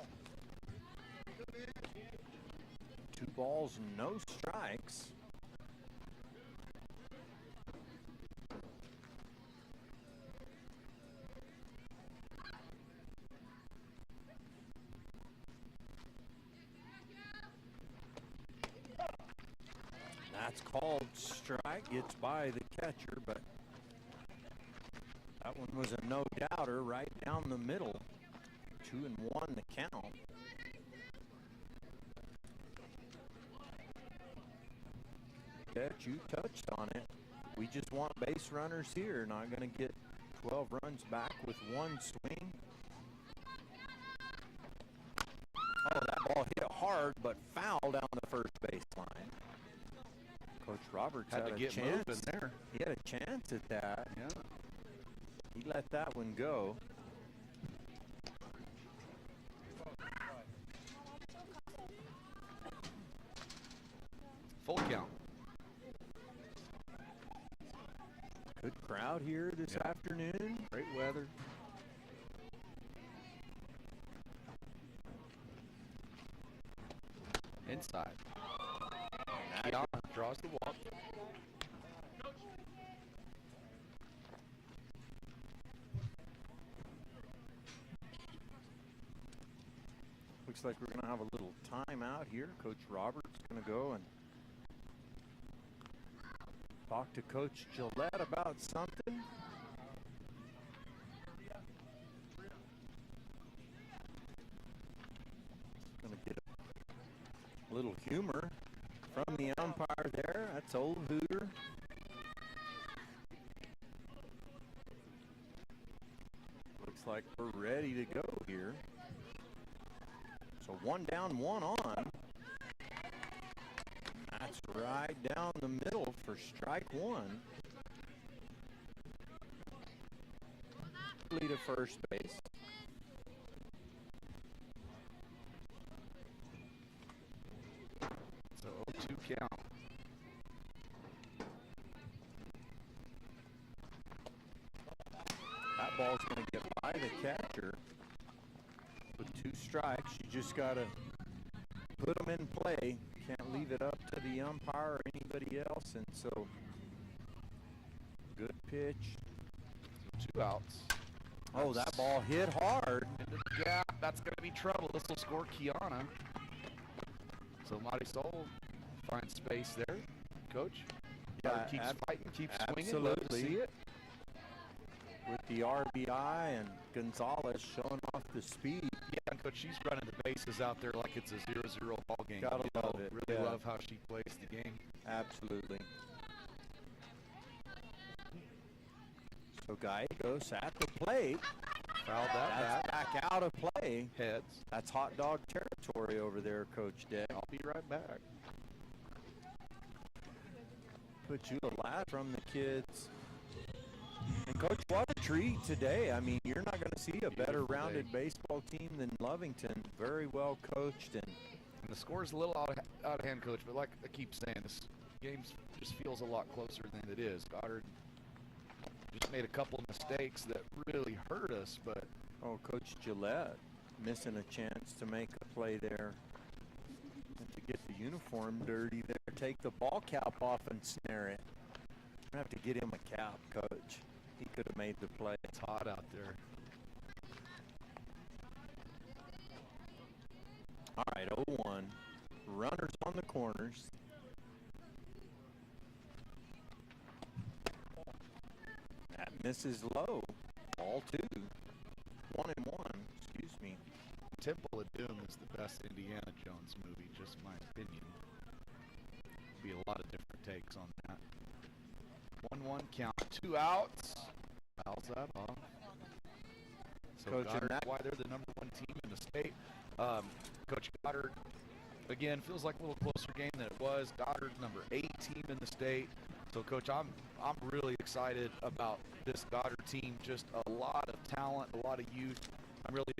2 balls, no strikes. That's called strike. Gets by the catcher, but that one was a no-doubter right down the middle. 2-1 the count. Catch, you touched on it. We just want base runners here. Not going to get 12 runs back with 1 swing. Oh, that ball hit hard, but foul down the first baseline. Coach Roberts had to a get chance. moving there. He had a chance at that. Yeah. He let that one go. Full count. Good crowd here this afternoon. Great weather. Inside. Kiana draws the walk. Looks like we're going to have a little timeout here. Coach Roberts going to go and talk to Coach Gillette about something. Going to get a little humor from the umpire there. That's old Hooter. Looks like we're ready to go here. So 1 down, 1 on. That's right down the middle for strike 1. Lead to first base. So 0-2 count. That ball's going to get by the catcher with 2 strikes. You just got to put them in play. Can't leave it up to the umpire or anybody else. And so, good pitch. 2 outs. Oh, that ball hit hard. Into the gap. That's going to be trouble. This will score Kiana. So Marisol finds space there. Coach? Yeah, keeps fighting, keeps swinging. Absolutely. Love to see it. With the RBI and Gonzalez showing off the speed. Yeah, and Coach, she's running the bases out there like it's a 0-0 ball game. Gotta love it. Really love how she plays the game. Absolutely. So Gallegos at the plate. Fouled that back out of play. Heads. That's hot dog territory over there, Coach Dick. I'll be right back. Put you a lot from the kids. And Coach, what a treat today. I mean, you're not going to see a better rounded baseball team than Lovington. Very well coached. And the score's a little out of hand, Coach, but like I keep saying, this game just feels a lot closer than it is. Goddard just made a couple of mistakes that really hurt us, but... Oh, Coach Gillette missing a chance to make a play there. Have to get the uniform dirty there. Take the ball cap off and snare it. I have to get him a cap, Coach. He could have made the play. It's hot out there. All right, 0-1. Runners on the corners. That misses low. Ball 2. 1-1. Excuse me. Temple of Doom is the best Indiana Jones movie, just my opinion. Be a lot of different takes on that. 1-1 count. 2 outs. Fouls that off. So Coach, Goddard, why they're the #1 team in the state. Coach Goddard, again, feels like a little closer game than it was. Goddard, #8 team in the state. So, Coach, I'm really excited about this Goddard team. Just a lot of talent, a lot of youth. I'm really